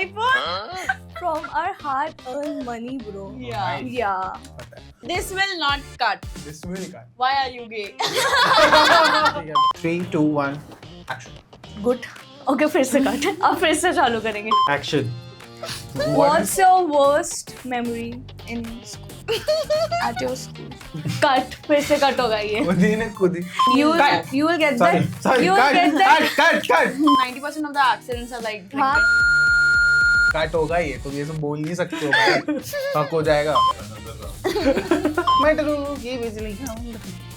iPhone. From our hard-earned money, bro. Yeah. Yeah. This will not cut. This will cut. Why are you gay? 3, 2, 1, action. Good. Okay, फिर से cut. अब फिर से चालू करेंगे. Action. What's your worst memory in school? At your school. Cut. फिर से cut होगा ये. खुद ही. You will get that. You will get that. Cut. 90% of the accidents are like हाँ. drinking. कट होगा ये, तुम ये सब बोल नहीं सकते हो भाई. हक हो जाएगा. मैं तो ये बिजली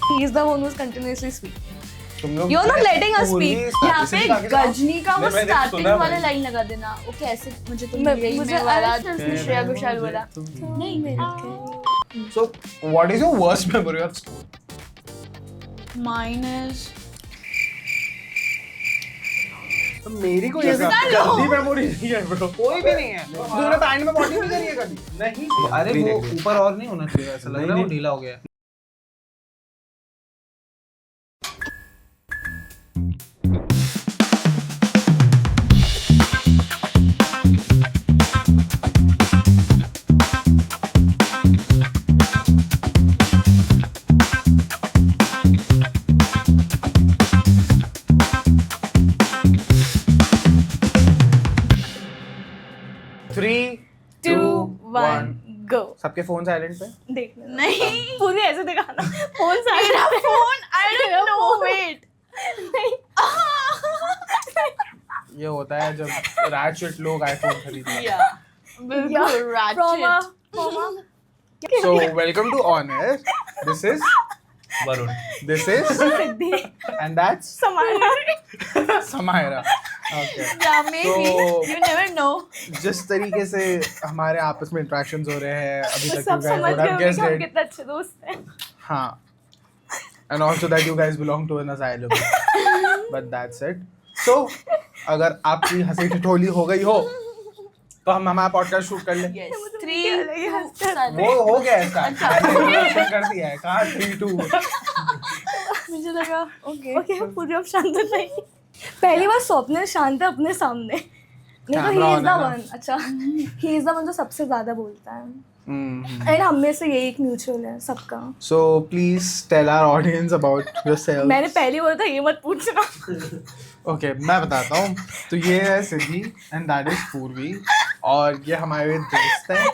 He is the one who's continuously speaking. तुम लोग You're not letting us पूरी speak. यहाँ statistic पे आगे लगाओ. गजनी का वो नहीं, मैंने स्टार्टिंग सुना वाला भाई. लाइन लगा देना. वो कैसे मुझे तुम मैं- यही मुझे में वाला अरे उसने श्रेया घोषाल बोला. नहीं मेरे So, what is your worst memory of school? Mine is तो मेरी कोई ऐसा जल्दी मेमोरी नहीं है ब्रो. कोई भी नहीं है. तूने पैंट में बॉडी नहीं करी है कभी? नहीं. अरे वो ऊपर और नहीं होना चाहिए, ऐसा लग रहा है वो ढीला हो गया. Three, 2, 1, 1. go. सबके फोन साइलेंट पे. देखना. नहीं. पूरी ऐसे दिखाना. फोन मेरा side. Phone I don't know. phone. Wait. ये होता है जब रैचेट लोग आईफोन खरीदते हैं. Yeah. बिल्कुल From a ratchet. So welcome to Honest. This is Varun. this is Siddhi. and that's समाना. Samaira. Okay. Yeah, maybe. So- You never know. जिस तरीके से हमारे आपस में इंटरेक्शंस हो रहे हैं अभी तक सब you guys समझ would गए have होंगे guessed कि हम it. कितने अच्छे दोस्त हैं. हाँ. And also that you guys belong to an asylum. But that's it. So अगर आपकी हंसी ठिठोली हो गई हो तो हम हमारा पॉडकास्ट शूट कर लें. Yes. मुझे 3, अलग ही 2, हंसता है. 1. वो हो गया इसका. मैंने कर दिया है. कहाँ 3, 2. मुझे लगा ओके. ओके पूरी अब शांत नहीं. पहली बार स्वप्न शांत है अपने सामने. नहीं तो Camera he on is the है ना? वन. अच्छा ही इज द वन जो सबसे ज्यादा बोलता है. एंड हम में से ये एक म्यूचुअल है सबका. So please tell our audience about yourself. मैंने पहले बोला था ये मत पूछना. ओके मैं बताता हूँ. तो ये है सिद्धि एंड दैट इज पूर्वी और ये हमारे दोस्त हैं.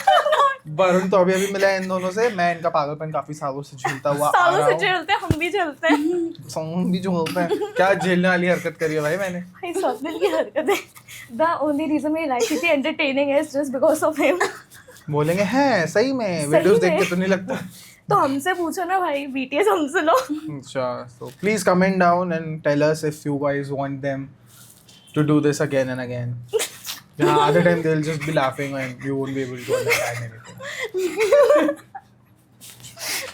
वरुण तो अभी मिला है इन दोनों से. मैं इनका पागलपन काफी सालों से झेलता हुआ आ सालों रहा से हूँ. झेलते हैं हम भी झेलते हैं. सॉन्ग भी जो होता है. क्या झेलने वाली हरकत करी है भाई मैंने. भाई स्वप्न की हरकत है. द ओनली रीजन मेरी लाइफ इतनी एंटरटेनिंग है जस्ट बिकॉज ऑफ हिम. बोलेंगे हैं सही में वीडियोस देख में? के तो नहीं लगता. तो हमसे पूछो ना भाई. बीटीएस हमसे लो. अच्छा so please comment down and tell us if you guys want them to do this again and again. Yeah, other time they'll just be laughing and you won't be able to understand anything.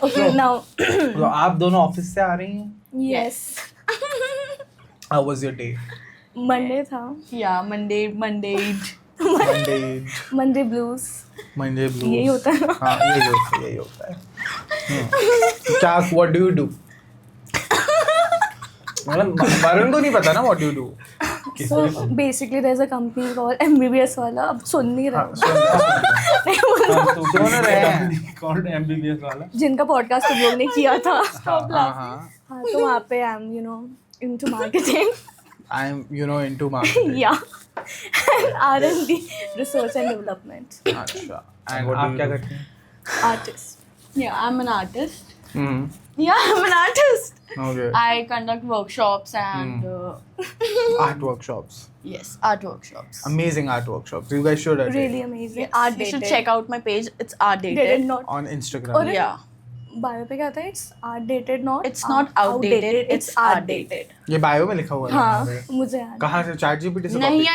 Okay now तो आप दोनों office से आ रही हैं. Yes. How was your day? Monday था. Yeah, Monday. Monday. Monday blues. Monday blues. यही होता है ना. हाँ यही होता है. क्या what do you do? मतलब वरुण को नहीं पता ना what do you do. So basically there's a company called MBBS वाला. अब सुन नहीं रहा हूँ. सुन रहे हैं. कौन एमबीबीएस वाला? जिनका पॉडकास्ट तुम लोग ने किया था. हाँ. हाँ तो वहाँ पे I am into marketing. I'm into marketing. Yeah. And R&D, research and development. अच्छा. And आप क्या करते हैं? Artist. Yeah, I'm an artist. Hmm. Yeah, I'm an artist. Okay. I conduct workshops and Art workshops. yes, art workshops. Amazing art workshops. You guys should attend. Really amazing. Yes, Art you should dated. check out my page. It's art Dated dated. not. On Instagram. और Yeah, bio पे क्या था? It's art dated not. it's not outdated. It's art dated. ये bio में लिखा हुआ है. हाँ मुझे याद. कहाँ से ChatGPT से नहीं, copy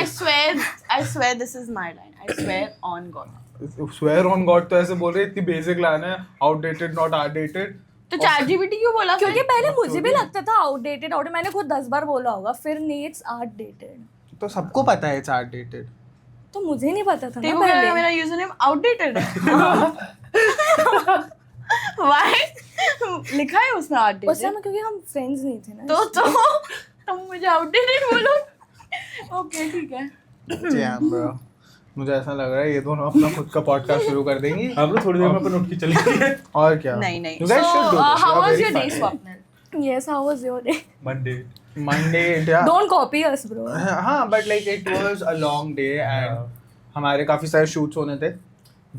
I swear this is my line. I swear on God. किया? Swear on God तो ऐसे बोल रहे इतनी बेसिक लाइन है. Outdated not outdated. तो ChatGPT क्यों बोला? क्योंकि पहले मुझे भी लगता था outdated. मैंने खुद 10 बार बोला होगा. फिर नहीं it's art dated. तो सबको पता है it's outdated. तो मुझे नहीं पता था ना देखो मेरा पहले. यूजरनेम आउटडेटेड है. Why? लिखा है उसमें उस आउटडेटेड. टाइम क्योंकि हम फ्रेंड्स नहीं थे ना. तो तुम मुझे आउटडेटेड बोलो. ओके ठीक है. Damn bro. मुझे ऐसा लग रहा है ये दोनों अपना खुद का पॉडकास्ट शुरू कर देंगी आप लोग थोड़ी देर में अपन उठ के चलेंगे और क्या नहीं नहीं. You guys should do So this. how You are was very your day, funny. Swapnil? Yes, how was your day? Monday Monday, yeah. Don't copy us, bro. हाँ, but like it was a long day and हमारे काफी सारे shoots होने थे,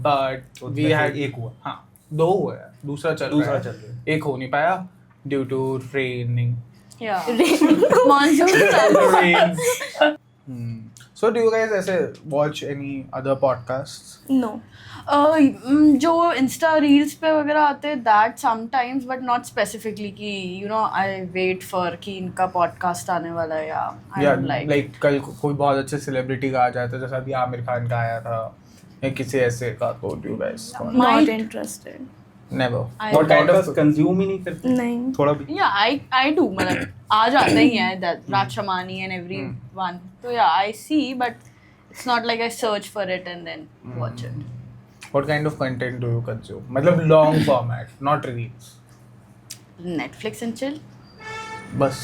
but we had एक हुआ हाँ 2 हुए हैं, दूसरा चल रहा है, एक हो नहीं पाया due to raining. Yeah. Monsoon. So do you guys ऐसे watch any other podcasts? No. जो इंस्टा रील्स पे वगैरह आते हैं that sometimes but not specifically कि you know I wait for कि इनका पॉडकास्ट आने वाला है या आई या डोंट लाइक लाइक कल कोई बहुत अच्छे सेलिब्रिटी का आ जाता है, जैसा अभी आमिर खान का आया था या किसी ऐसे का, तो do you guys watch? Not interested. Never. I- What kind of consume ही नहीं करते नहीं. थोड़ा भी या आई डू मतलब आ जाते ही हैं that Raj Shamani and everyone तो या I see but it's not like I search for it and then watch it What kind of content do you consume? मतलब long format, not reels. Netflix and chill बस.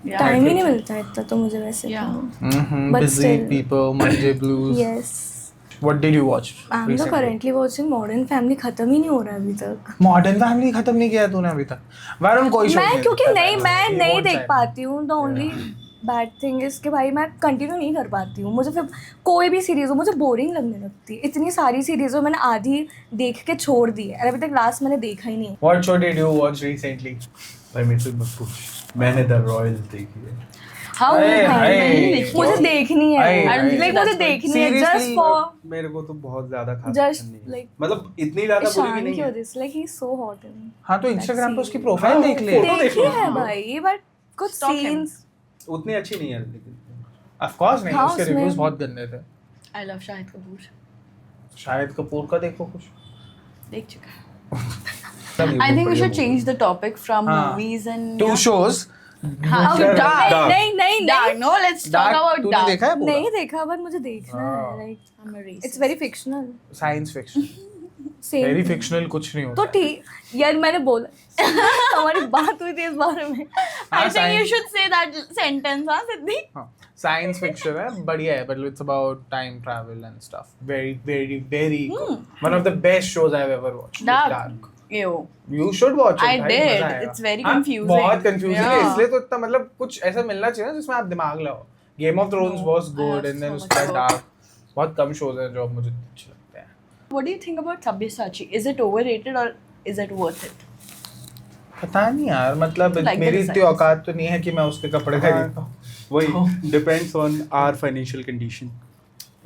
Time ही नहीं मिलता इतना तो मुझे वैसे. Yeah. But Busy still. people, Monday blues. Yes. What did you watch? I'm recently? currently watching Modern Family. खत्म ही नहीं हो रहा अभी तक. Modern Family खत्म नहीं किया तूने अभी तक. वरुण कोई show मैं क्योंकि नहीं He नहीं won't देख sign. पाती हूँ. The only bad thing is कि भाई मैं कंटिन्यू नहीं कर पाती हूँ. मुझे फिर कोई भी सीरीज हो मुझे बोरिंग लगने लगती है. इतनी सारी सीरीज हो मैंने आधी देख के छोड़ दी है. अभी तक लास्ट मैंने देखा ही नहीं. What show did you watch recently? भाई मेरे से मत पूछ मैंने द रॉयल देखी है हाउ मुझे देखनी है. अरे, Like मुझे देखनी है just Seriously? for मेरे को तो बहुत ज्यादा खास just पसंद नहीं है। like मतलब इतनी ज्यादा बुरी भी ईशान नहीं की है वजह से. Like he's so hot in. हाँ तो Instagram पे उसकी serious. प्रोफाइल देख ले. देखी है भाई but कुछ Stalk him. scenes. उतनी अच्छी नहीं है लेकिन Of course नहीं, हाँ, उसके उसमें- रिव्यूज बहुत गंदे थे. आई लव शाहिद कपूर शाहिद कपूर का देखो कुछ. देख चुका I think we should change the topic from हाँ. Movies and 2 shows. Dark. नहीं Dark. No, let's talk Dark about तूने Dark. देखा है पूरा? नहीं देखा but मुझे देखना है. हाँ. Like I'm a racist. it's very fictional. Science fiction. Same. Very thing. fictional कुछ नहीं होता. तो ठीक यार मैंने बोला हमारी बात हुई थी इस बारे में. I think you should say that sentence, huh, Siddhi? हाँ, साइंस फिक्शन है, बढ़िया है, but it's about time travel and stuff. Very, very, very good. One of the best shows I've ever watched. Dark. Ew. You should watch it. I भाई, did. मजा आएगा. It's very हाँ, confusing. बहुत confusing है, Yeah. इसलिए तो इतना मतलब कुछ ऐसा मिलना चाहिए ना जिसमें आप दिमाग लगाओ. Game of Thrones No, was I good have and then so उसके much बाद Dark. बहुत कम shows हैं जो मुझे अच्छे लगते हैं. What do you think about Sabyasachi? Is it overrated or is it worth it? पता नहीं यार, मतलब Like the मेरी इतनी designs. औकात तो नहीं है कि मैं उसके कपड़े खरीदता हूँ. वही depends on our financial condition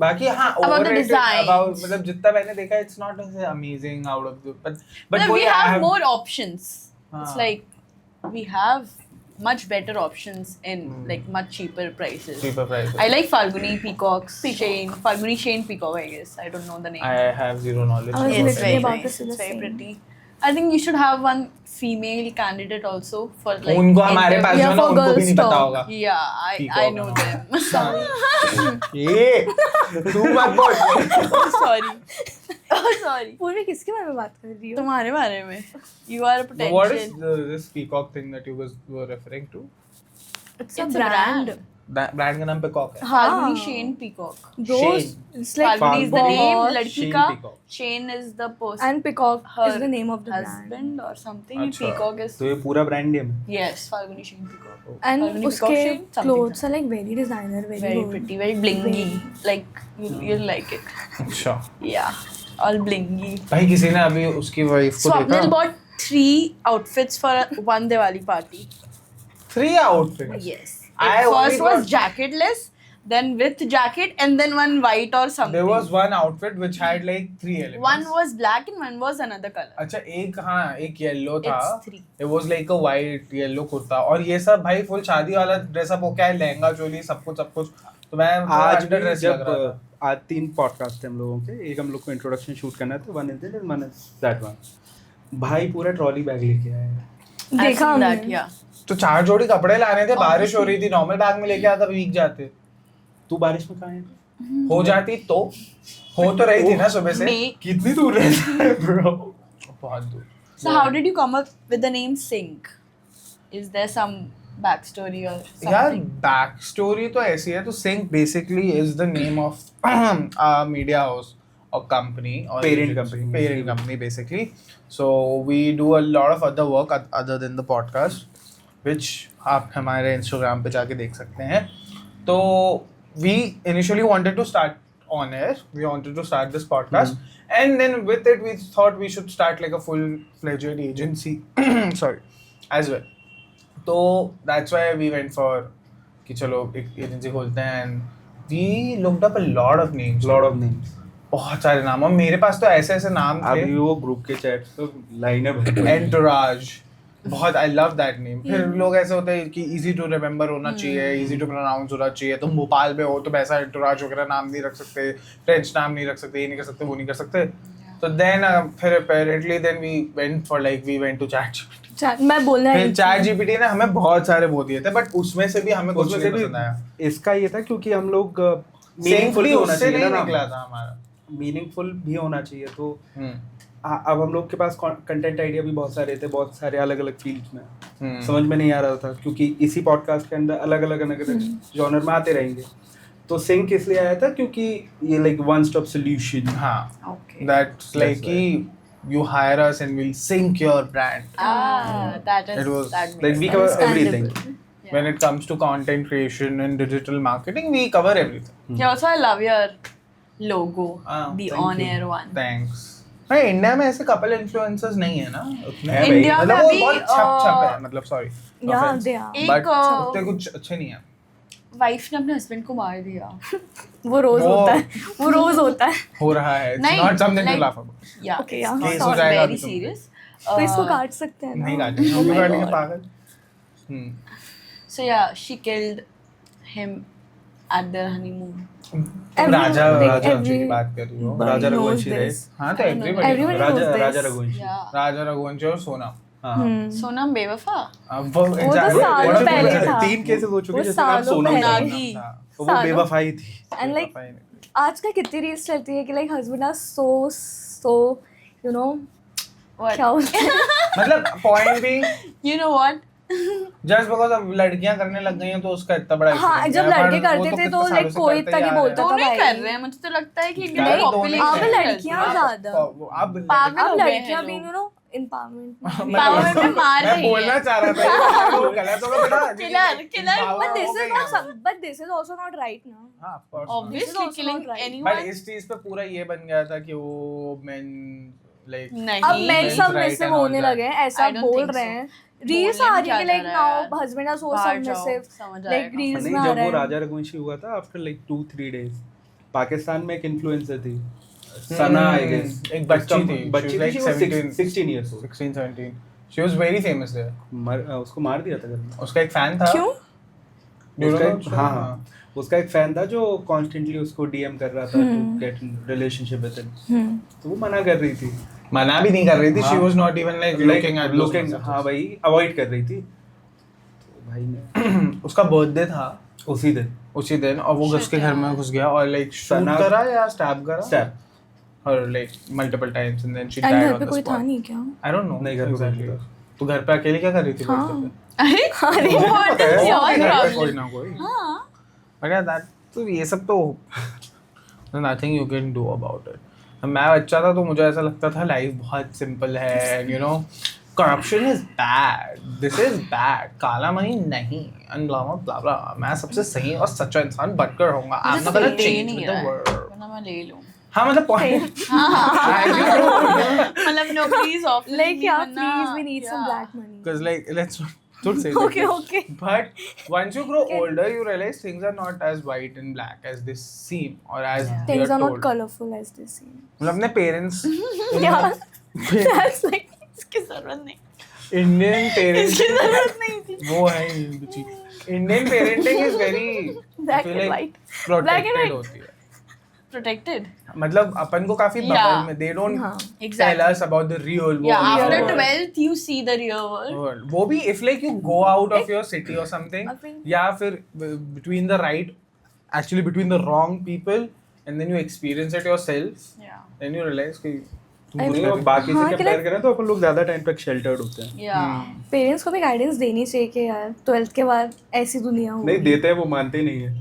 बाकी हाँ About the overrated designs. about मतलब जितना मैंने देखा it's not as amazing out of the but But we वही I have more options. It's हाँ. like we have much better options in like much cheaper prices. cheaper prices. I like Falguni Peacock's Shane. Falguni Shane Peacock, I guess. I don't know the name. I have zero knowledge. I was It's literally very about to nice. say the It's very same. pretty. I think you should have one female candidate also for like. उनको हमारे interview. पास जो Yeah, है ना for उनको भी girls नहीं पता talk. होगा. Yeah, I Peacock, know हाँ. them. ये तू मत बोल. Oh, sorry. Oh, sorry. पूर्वी किसके बारे में बात कर रही हो? तुम्हारे बारे में. You are a potential. What is this peacock thing that you were referring to? It's a It's a brand. brand. Brand का नाम peacock है. Falguni हाँ. Shane Peacock. Those Shane. it's like Falguni is the name. Boss लड़की Shane का. Peacock. Shane is the person. and Peacock her is the name of the brand. husband or something. अच्छा. Peacock is. तो ये पूरा brand name Yes, Falguni Shane Peacock. And Falguni Peacock उसके Shane, something clothes are like very designer, very, Very good. pretty, very blingy. Very- Like you'll like it. अच्छा. Yeah, all blingy. भाई किसी ने अभी उसकी वाइफ को Swapnil देखा? bought 3 outfits for one Diwali party. 3 outfits. Yes. I only First was got- jacketless, then with jacket, and then one white or something. There was one outfit which had like 3 elements. One was black and one was another color. अच्छा एक हाँ एक yellow था. It's 3. It was like a white yellow kurta और ये सब भाई full शादी वाला ड्रेसअप हो क्या है, लहंगा चोली सब कुछ तो मैं आज भी ड्रेस लग रहा था. जब आज 3 पॉडकास्ट हैं हम लोगों के एक हम लोग को इंट्रोडक्शन शूट करना था one is this one is that one भाई पूरा ट्रॉली बैग लेके आया है I've देखा seen that, हमने. yeah. तो 4 जोड़ी कपड़े लाने थे, बारिश हो रही थी, नॉर्मल बैग में लेके आता भीग जाते. तू बारिश में कहाँ है हो जाती तो हो तो रही थी ना सुबह से. May- कितनी दूर रहता है ब्रो बहुत दूर. So how did you come up with the name Sync? Is there some back story और यार something? बैक स्टोरी तो ऐसी है, तो sync basically is the name of a media house or company or parent company basically. So we do a lot of other work other than the podcast, which आप हमारे Instagram पे जाके देख सकते हैं. तो we initially wanted to start on air. We wanted to start this podcast, and then with it we thought we should start like a full-fledged agency. Sorry, as well. तो that's why we went for कि चलो एक agency खोलते हैं, and we looked up a lot of names. बहुत सारे नाम, और मेरे पास तो ऐसे ऐसे नाम थे. अभी वो ग्रुप के चैट तो लाइनअप एंटोराज, बहुत आई लव दैट नेम. फिर लोग ऐसे होते हैं कि इजी टू रिमेम्बर होना चाहिए, इजी टू प्रोनाउंस होना चाहिए. तुम भोपाल में हो तो वैसा एंटोराज वगैरह नाम नहीं रख सकते, फ्रेंच नाम नहीं रख सकते, ये नहीं कर सकते, वो नहीं कर सकते. तो देन फिर apparently then we went to chat मैं बोलना फिर है चैट जीपीटी ने हमें बहुत सारे वो दिए थे, बट उसमें से भी हमें कुछ नहीं पसंद आया. इसका ये था क्योंकि हम लोग मीनिंगफुल भी होना उससे चाहिए नहीं ना, निकला था हमारा. मीनिंगफुल भी होना चाहिए. तो अब हम लोग के पास कंटेंट आइडिया भी बहुत सारे थे, बहुत सारे अलग अलग फील्ड्स में. समझ में नहीं आ रहा था क्योंकि इसी पॉडकास्ट के अंदर अलग अलग जॉनर में आते रहेंगे. तो सिंक इसलिए आया था क्योंकि ये लाइक वन स्टॉप सॉल्यूशन. हाँ, Okay. that's like कि you hire us and we'll sync your brand. That is It was that Like makes we sense. cover Understandable. everything. When it comes to content creation and digital marketing, we cover everything. Yeah, also I love your logo, Ah, the thank on-air one. Thanks. भाई India में ऐसे couple influencers नहीं है ना उतने. है भाई. India में मतलब वो भी बहुत छप है, मतलब सॉरी, Yeah, they are. एक, बट उतने कुछ अच्छे नहीं है. वाइफ ने अपने हस्बैंड को मार दिया. वो रोज वो- होता है, वो रोज होता है. हो रहा है. It's नहीं, not something to like- laugh about. Yeah. Okay, yeah. It's Case हो not जाएगा very अभी तुम. serious. तो इसको काट सकते हैं ना. नहीं काटेंगे, हम Oh my काटेंगे God. पागल. So yeah, she killed him at their honeymoon. Everyone- Raja like Rajvanshi की every- बात कर रही हो. But Raja knows Raghuvanshi this. right? हाँ तो I don't know. everybody Everybody knows. knows Raja this. Raghuvanshi. Yeah. राजा रघुवंशी और सोनम. हाँ. सोनम बेवफा. अब वो तो exactly- सालों what a पहले coincidence. था. 3 केसेस हो चुके वो जिसमें नाम सालों सोनम पहले था. नागी. था. तो वो सालों- बेवफाई थी. And like बेवफाई नहीं. आजकल कितनी रील्स चलती है कि like husband are so you know What? क्या होता है. मतलब पॉइंट भी You know what? Just because अब लड़कियां करने लग गई हैं तो उसका इतना बड़ा हाँ, incident जब है. लड़के पर करते वो थे कितने तो सालों like से कोई करते इतना नहीं ही आ रहे बोलता हैं. दोनों ही भाई. कर रहे हैं. मुझे तो लगता है कि इंडिया नहीं, में दोनों ही population कर रहे हैं. चलती लड़कियां है. ज्यादा. अब पागल अब हो गए हैं लड़कियां भी लोग. you know empowerment. Empowerment में मार मैं रही है. बोलना चाह रहा था ये वो गलत होगा बेटा. Killer. But this हो is गई not हैं. but this is also not right now. हाँ, of course. Obviously also killing not right. anyone. But इस चीज पे पूरा ये बन गया था कि वो men like नहीं. अब men men's सब right submissive and all होने that. लगे हैं, ऐसा I don't बोल think रहे so. हैं. रील्स बोलने आ में रही है कि क्या like जा रहा है? now husband are so बाहर जाओ, submissive. समझ Like आएगा. reels नहीं, में आ जब वो रहा है. राजा रघुवंशी हुआ था आफ्टर लाइक 2-3 डेज पाकिस्तान में एक इन्फ्लुएंसर थी सना आई गेस. एक बच्ची थी. बच्ची She was थी, like she was 17. 16 years old. 16, 17. She was very famous there. उसको मार दिया था घर में. उसका एक फैन था. क्यों? Do you उसका know एक- that? हाँ, उसका एक फैन था जो कॉन्स्टेंटली उसको डीएम कर रहा था to get in relationship with him. तो वो मना कर रही थी. मना भी नहीं कर रही थी. She हाँ. was not even like looking at those looking, messages. हाँ भाई अवॉइड कर रही थी. तो भाई ने उसका बर्थडे था उसी दिन उसी दिन, और वो उसके घर में घुस गया और लाइक शूट सना- करा या स्टैब करा स्टैप. और like multiple times and then she And died घर ऑन पे द कोई था स्पॉट. नहीं क्या? आई डोंट नो नहीं, घर पे कोई exactly. नहीं था. तू घर पे अकेले क्या कर रही थी हाँ. birthday पे? अरे वो what पता है, is वो your घर पे problem? कोई ना कोई. हाँ. But yeah, that तो ये सब तो nothing you can do about it. मैं बच्चा था तो मुझे ऐसा लगता था लाइफ बहुत सिंपल है, you know, corruption is bad, this is bad, काला मनी नहीं, and blah blah blah blah. मैं सबसे सही और सच्चा इंसान बनकर रहूंगा. I'm not gonna change with the world. वरना मैं ले लूँ. हाँ मतलब point. मतलब no please off. Like yeah, please we need some black money. Because like let's don't say that. Okay. But once you grow older, you realize things are not as white and black as they seem, or as they Things are told. not colorful as they seem. मतलब अपने parents, Yeah. That's like इसकी जरूरत नहीं. Indian parenting, इसकी जरूरत नहीं थी. वो है ही बच्ची. Indian parenting is very black I feel and like white. Black and protected white. होती है. Protected. मतलब अपन को काफी Yeah. bubble में they don't हाँ. tell Exactly. us about the real world. Yeah, after Yeah. 12th you see the real world. world. वो भी if like you go out of your city or something, अपन- या फिर between the right, actually between the wrong people, and then you experience it yourself, Yeah. then you realize कि नहीं, और बाकी से हाँ, कि कंपेयर like- करें तो अपन लोग ज्यादा टाइम तक शेल्टर्ड होते हैं। Yeah. पेरेंट्स को भी गाइडेंस देनी चाहिए कि यार 12th के बाद ऐसी दुनिया हो नहीं देते हैं, वो मानते नहीं है।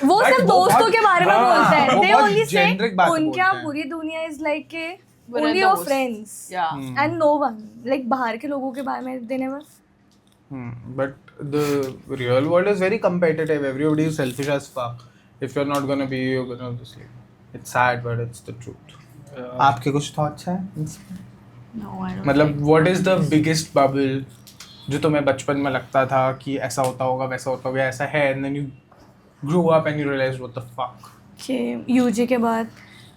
वो But सिर्फ वो दोस्तों बहुत- के बारे में हाँ, बोलते हैं वो दे बहुत ओनली से generic बातें उनके बोलते यहाँ हैं। पूरी दुनिया इज लाइक के We're only your those. Friends Yeah. And no one like बाहर के लोगों के बारे में they never But the real world is very competitive. Everybody is selfish as fuck. If you're not gonna be, you're gonna just like. It's sad, but it's the truth. आपके कुछ thoughts हैं? No, I don't. मतलब think- what is the biggest bubble जो तुम्हें बचपन में लगता था कि ऐसा होता होगा वैसा होता होगा ऐसा है and then you grew up and you realized what the fuck. कि यूजी के बाद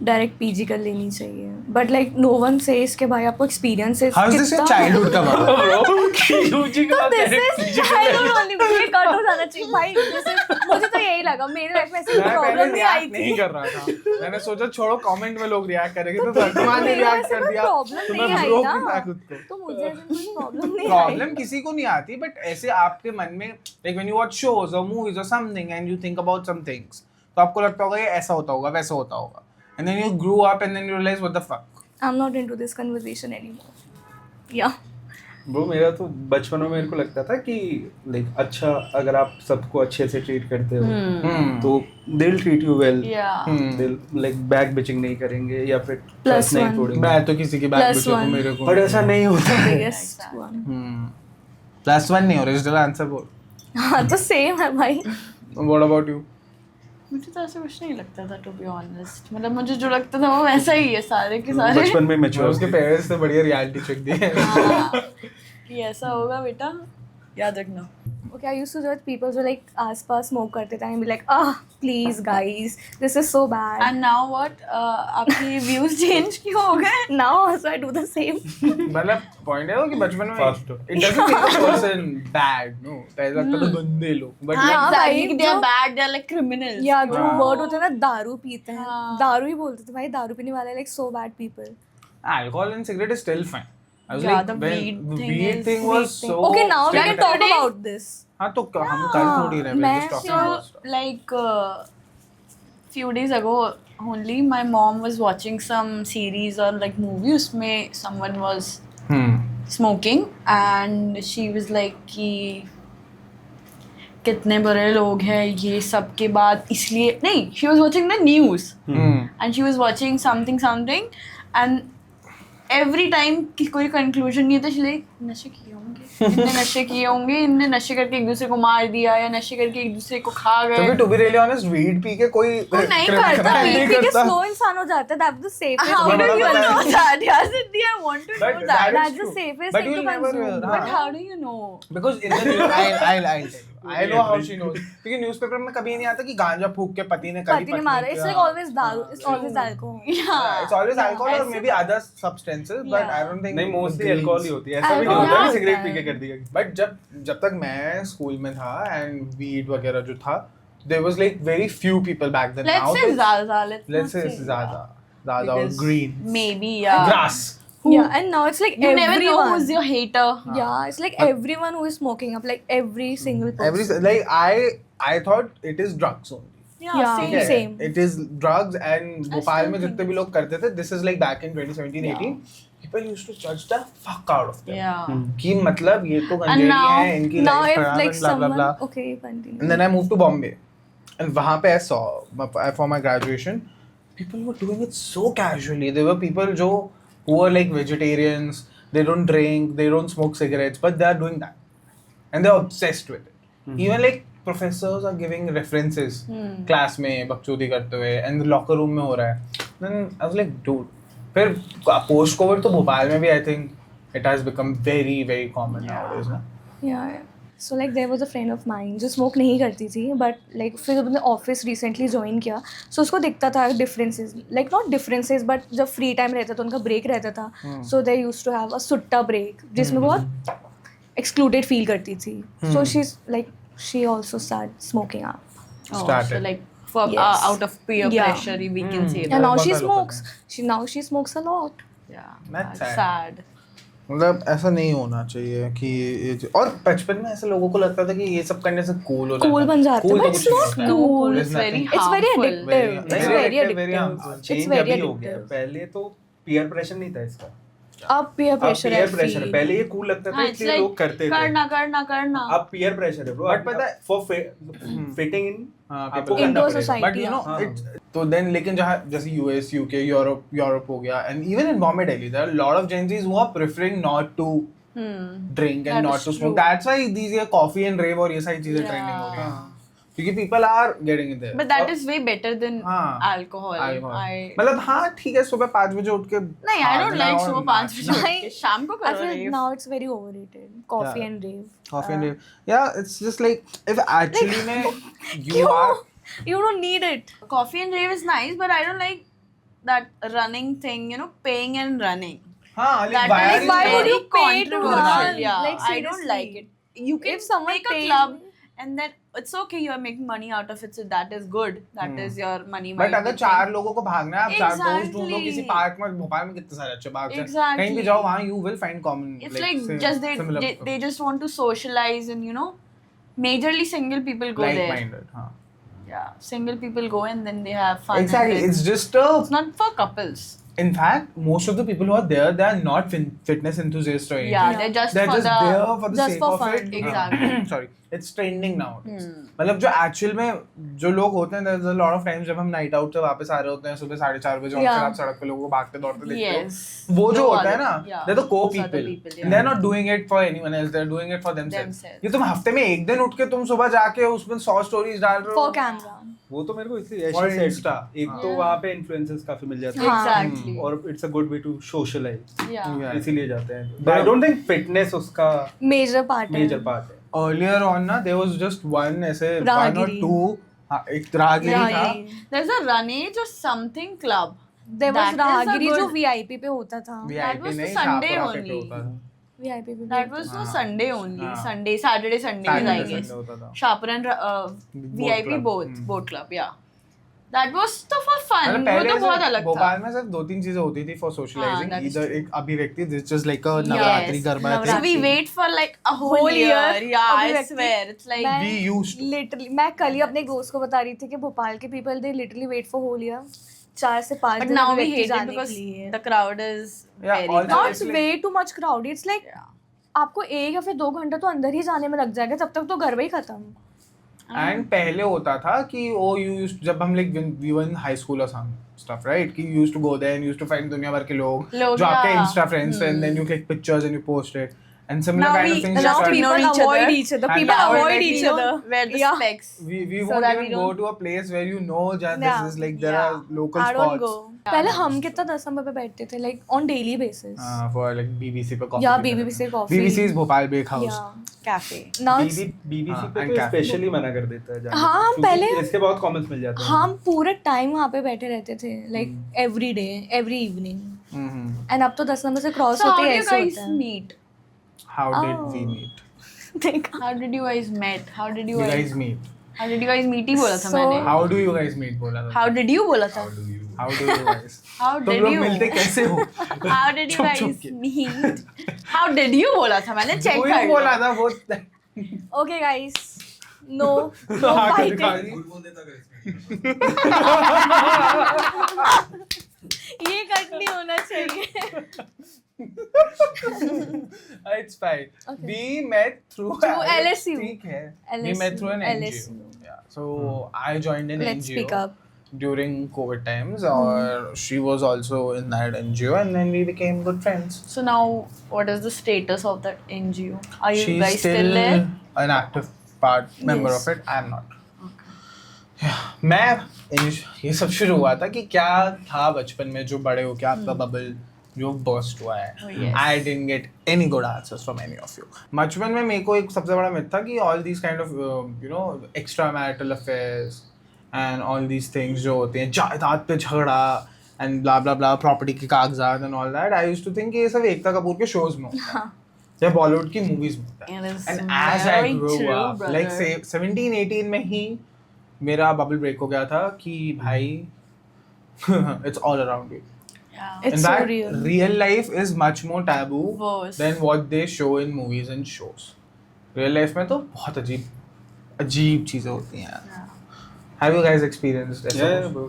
डायरेक्ट पीजी कर लेनी चाहिए but like no one says के भाई आपको experiences How is this your childhood का bubble? यूजी के तो बाद this direct is I don't know ये कट हो जाना चाहिए भाई this is- मुझे तो यही लगा मेरे लाइफ में ऐसी मैं पहले प्रॉब्लम नहीं आई react नहीं थी कर रहा था मैंने सोचा छोड़ो कमेंट में लोग रिएक्ट करेंगे तो वर्तमान ने मेरे रिएक्ट ऐसे कर कोई दिया प्रॉब्लम तो नहीं मैं आई रोक ना नहीं पाया खुद को तो मुझे ऐसी कोई प्रॉब्लम नहीं आई प्रॉब्लम किसी को नहीं आती बट ऐसे आपके मन में like when you watch shows और मूवीज और something and you think about some things तो आपको लगता होगा ये ऐसा होता होगा वैसा होता होगा and then you grow up and then you realise what the fuck I am not into this conversation anymore yeah bro मेरा तो बचपन में मेरे को लगता था कि लाइक अच्छा अगर आप सबको अच्छे से ट्रीट करते हो तो they will treat you well, Yeah. They like back bitching नहीं करेंगे या फिर Plus ट्रस्ट नहीं one. तोड़ेंगे। मैं तो किसी की बैक Plus बिचू को one. मेरे को बट ऐसा नहीं होता है। बिगेस्ट वन प्लस वन नहीं ओरिजिनल आंसर बोल हाँ तो सेम है भाई व्हाट अबाउट यू मुझे तो ऐसा कुछ नहीं लगता था टू बी ऑनेस्ट मतलब मुझे जो लगता था वो वैसा ही है सारे के सारे बचपन में मैं मैच्योर उसके पेरेंट्स ने बढ़िया रियलिटी चेक दी है हाँ, कि ऐसा होगा बेटा याद रखना Okay, I used to judge people जो like आस-पास smoke करते थे and be like, please guys, this is so bad. And now what आपकी व्यूज चेंज क्यों हो गए Now also I do the same. मतलब पॉइंट है वो कि बचपन में Fast. It doesn't make a person bad no पहले लगता था गंदे लोग बट हाँ हाँ, एग्जैक्टली भाई, कि दे आर जो- bad they are like criminals या जो हाँ। word होते हैं ना दारू पीते हैं हाँ। दारू ही बोलते थे भाई दारू पीने वाले like so bad people. alcohol and cigarette is still fine. I was Yeah, like, the when weed the thing weed is- thing was Thing. so. Okay, now we can talk Today- about this. हाँ तो हम कर थोड़ी रहे मैं we're just talking So, about stuff. like, few days ago only, my mom was watching some series or like movie. उसमें someone was smoking, and she was like कि कितने बुरे लोग हैं ये सब के बाद इसलिए नहीं. She was watching the news, and she was watching something, and every time कि कोई कंक्लूजन नहीं था. She like नशे किए होंगे, इनने नशे किए होंगे, इनने नशे करके एक दूसरे को मार दिया या नशे करके एक दूसरे को खा तो गए. भी to be really honest, weed P के कोई कोई नहीं crime करता, नहीं weed पी के करता. slow इंसान हो जाता है that's the safest How way do to you consume. know that? Yes, India, I want to But know that that. is That's the true. safest But thing you'll to never, consume. But how do you know? Because in the news, I'll tell you. I know how she knows. क्योंकि newspaper में कभी नहीं आता कि गांजा फूक के पति ने करी पति ने मारा it's like always दारू it's always alcohol. Yeah. It's always alcohol or ऐसे- maybe other substances, but Yeah. I don't think नहीं मोस्टली greens. अल्कोहल ही होती है, ऐसा भी नहीं Alcohol होता कि होता सिगरेट है। पी के कर दिया। बट जब तक मैं स्कूल में था एंड वीड वगैरह जो था there was like very few people back then. Let's Now say there's- Zaza. let's say Zaza or Because green Maybe, yeah. grass. Yeah, and now it's like You never know everyone. who's your hater. Yeah, it's like everyone who is smoking up, like every single person. Every like I thought it is drugs only. Yeah, ठीक है? same. It is drugs and Bhopal में still जितने भी लोग करते थे this is like back in 2017-18 people used to judge the fuck out of them. Yeah. कि मतलब ये तो गंजेड़ी now- है इनकी Now life if खराब like है blah blah someone, blah. okay, continue. And then I moved to Bombay. And वहाँ पे I saw for my graduation, people were doing it so casually. There were people who were like vegetarians. They don't drink. They don't smoke cigarettes, but they are doing that, and they're obsessed with it. Even like professors are giving references class में बकचोदी करते हुए, and locker room में हो रहा है. Then I was like, dude. फिर post COVID तो भोपाल में भी I think it has become very very common nowadays. ना? Yeah. So like there was a friend of mine जो smoke नहीं करती थी but like फिर जब उसने ऑफिस recently join किया so उसको दिखता था differences like not differences but जब free time रहता था उनका break रहता था so they used to have a sutta break जिसमें बहुत excluded feel करती थी so she's like she also started smoking up Oh, Started. so like for Yes. out of peer Yeah. pressure, we can say and that. now बहुत she सारे लोग smokes she smokes a lot Yeah. That's That's sad. sad. मतलब ऐसा नहीं होना चाहिए कि और बचपन में ऐसे लोगों को लगता था कि ये सब करने से कूल हो जाता Cool बन जाते हैं, Cool तो but कुछ it's नहीं not होता है। No, cool. it's very nothing. it's very harmful. addictive Very- it's very very addictive, very addictive harmful. it's change very अभी हो गया है। addictive पहले तो पीयर प्रेशर नहीं था इसका, अब peer अब pressure पीयर है, प्रेशर है। feel. पहले ये कूल लगता था हाँ, it's इसलिए लोग like करते थे, करना अब पीयर प्रेशर है ब्रो। But पता है- फॉर फिटिंग इन हाँ, आपको people- करना Into पड़ेगा। society. बट यू नो हाँ। तो देन लेकिन जहाँ जैसे यूएस यूके यूरोप हो गया and even in Bombay Delhi there are lot of Gen Zs who are preferring not to drink and That not is to smoke, true. That's why these ये coffee and रेव और ये सारी चीजें ट्रेंडिंग हो रही हैं हाँ। क्योंकि people are getting in there But that is way better than हाँ, alcohol. मतलब हाँ ठीक है सुबह 5 बजे उठ के नहीं, I don't भागना like और सुबह 5 बजे उठ नहीं, के, शाम को I करो feel rave. now it's very overrated. Coffee Yeah. and rave. coffee and rave. Yeah, it's just like if actually में you are You don't need it. Coffee and rave is nice, but I don't like that running thing, you know, paying and running. हाँ like That why is are you why would very you pay to controversial. run? Yeah, Like, I don't like seriously. it. You can If someone make a pays club me- and then it's okay, you're making money out of it, so that is good. That is your money. But अगर 4 लोगों को भागना है आप 4 दोस्त ढूंढो Exactly. किसी park में, भोपाल में कितने सारे अच्छे पार्क हैं, Exactly. कहीं भी जाओ वहाँ you will find common It's like just similar they just want to socialize and you know, majorly single people go there. like-minded हाँ Yeah, single people go and then they have fun. exactly and it's just a it's not for couples. in fact most of the people who are there they are not fitness enthusiasts or anything. Yeah, they're just they're for just the there for the just sake for of fun. it. Exactly. Sorry, it's trending nowadays. मतलब जो actual में जो लोग होते हैं there's a lot of times जब हम night out से वापस आ रहे होते हैं सुबह 4:30 बजे और Yeah. फिर आप सड़क पे लोगों को भागते दौड़ते देखते हो Yes. वो जो No होता है other- ना yeah, they're the co those are the people, people, yeah. they're not doing it for anyone else, they're doing it for themselves. Themselves. ये तुम हफ्ते में एक दिन उठ के तुम सुबह जाके उसमें 100 stories डाल रहे हो For camera. वो तो मेरे को इसलिए For ऐसे Insta. एक तो हाँ. वहाँ पे इन्फ्लुएंसर्स काफी मिल जाते हैं हाँ. Exactly. और it's a good way to socialise, Yeah. Yeah. इसीलिए जाते हैं। आई डोंट थिंक फिटनेस उसका Major part है. मेजर पार्ट है। earlier on ना there was just one ऐसे one or राहगिरी. two हाँ, एक राहगिरी था राहगिरी. There's a Ranage or something club. There was That is a राहगिरी जो good- VIP पे होता था. VIP was the नहीं Sunday शाहपुरा पे only. होता था VIP पे भी That होता was था. for हाँ. Sunday only. हाँ. Saturday, Saturday, I Saturday, guess. Sunday होता था. Sharper and VIP club. both boat club. Yeah. That was तो for fun. मतलब वो पहले तो बहुत ऐसे अलग था. भोपाल में सिर्फ 2-3 चीजें होती थी फॉर सोशलाइजिंग that is इधर true. एक अभिव्यक्ति this just like a Navratri Yes. Garba So we wait for like a whole Whole year. year. Yeah, I अभिव्यक्ति. swear. It's like मैं- we used to. Literally, मैं कल ही अपने एक दोस्त को बता रही थी कि भोपाल के people they literally wait for whole year. 4 से 5 but दिन now we अभिव्यक्ति hate it जाने because के लिए. the crowd is Yeah, very also bad. Not it's like- way too much crowded. It's like आपको 1 या फिर 2 घंटे तो अंदर ही जाने में लग जाएगा तब तक तो गरबा ही खत्म. एंड पहले होता था कि ओ यू यूज्ड जब हम like we were in high school और सम स्टफ राइट कि you used to go there and used to find दुनिया भर के लोग जो आपके yeah. इंस्टा फ्रेंड्स थे and then you click pictures and you post it and similar Now kind we- of things now Now we people ignore each avoid other. each other. And People now avoid like each we other. don't wear the Yeah. specs. we So won't that we even go don't- to a place where you know that Yeah. this is like there Yeah. are local I don't spots go. पहले हम कितना 10 number पे बैठते थे like on daily basis. for like BBC पे coffee Yeah, पीते थे. BBC coffee. BBC is Bhopal Bake House. Yeah. Cafe. Now it's BBC हाँ, पे and तो cafe. स्पेशली मना कर देता है जाने हाँ, को, हम क्योंकि पहले- इसके बहुत कमेंट्स मिल जाते हैं। हम पूरे टाइम वहाँ पे बैठे रहते थे like every day, every evening. Mhm. And अब तो 10 नंबर से क्रॉस So how होते do ही you ऐसे guys होता है. meet? How did Oh. we meet? देखा. How did you guys met? How did you You guys? guys meet. How did you guys meet ही बोला था So- मैंने. How do you guys meet बोला था. How did you बोला था? How do you guys? How तुम did लोग you? मिलते कैसे हो? How did you चुप guys चुप के. meet? How did you बोला था मैंने check वो कर ही बोला लिया. था वो. Okay guys. No. No हाँ, fighting. दिखा दी. ये कट नहीं होना चाहिए. It's fine. Okay. We met through LSU. ठीक है. We LSU. met through an NGO. LSU. Yeah. So I joined an Let's NGO speak up. during COVID times, or she was also in that NGO, and then we became good friends. So now what is the status of that NGO? Are you She's guys still there? an active member Yes. of it. I am not. मैं ये सब शुरू हुआ था कि क्या था बचपन में जो बड़े हो के आपका बबल जो बर्स्ट हुआ है. Oh, yes. I didn't get any good answers from any of you. बचपन में मेरे को एक सबसे बड़ा मिथ था कि all these kind of extramarital affairs and all these things जो होते हैं जायदाद पे झगड़ा and blah blah blah property के कागजात and all that, I used to think कि ये सब एकता कपूर के shows में होता है या बॉलीवुड की मूवीज में होता है. It is And as I very grew true, up, like brother. say 17-18 में ही मेरा बबल ब्रेक हो गया था कि भाई it's all around you. Yeah. It's In so fact, real. real life is much more taboo Worse. than what they show in movies and shows. Real life में तो बहुत अजीब चीजें होती हैं यार. Yeah. Have you guys experienced ऐसा Yeah, कुछ? bro.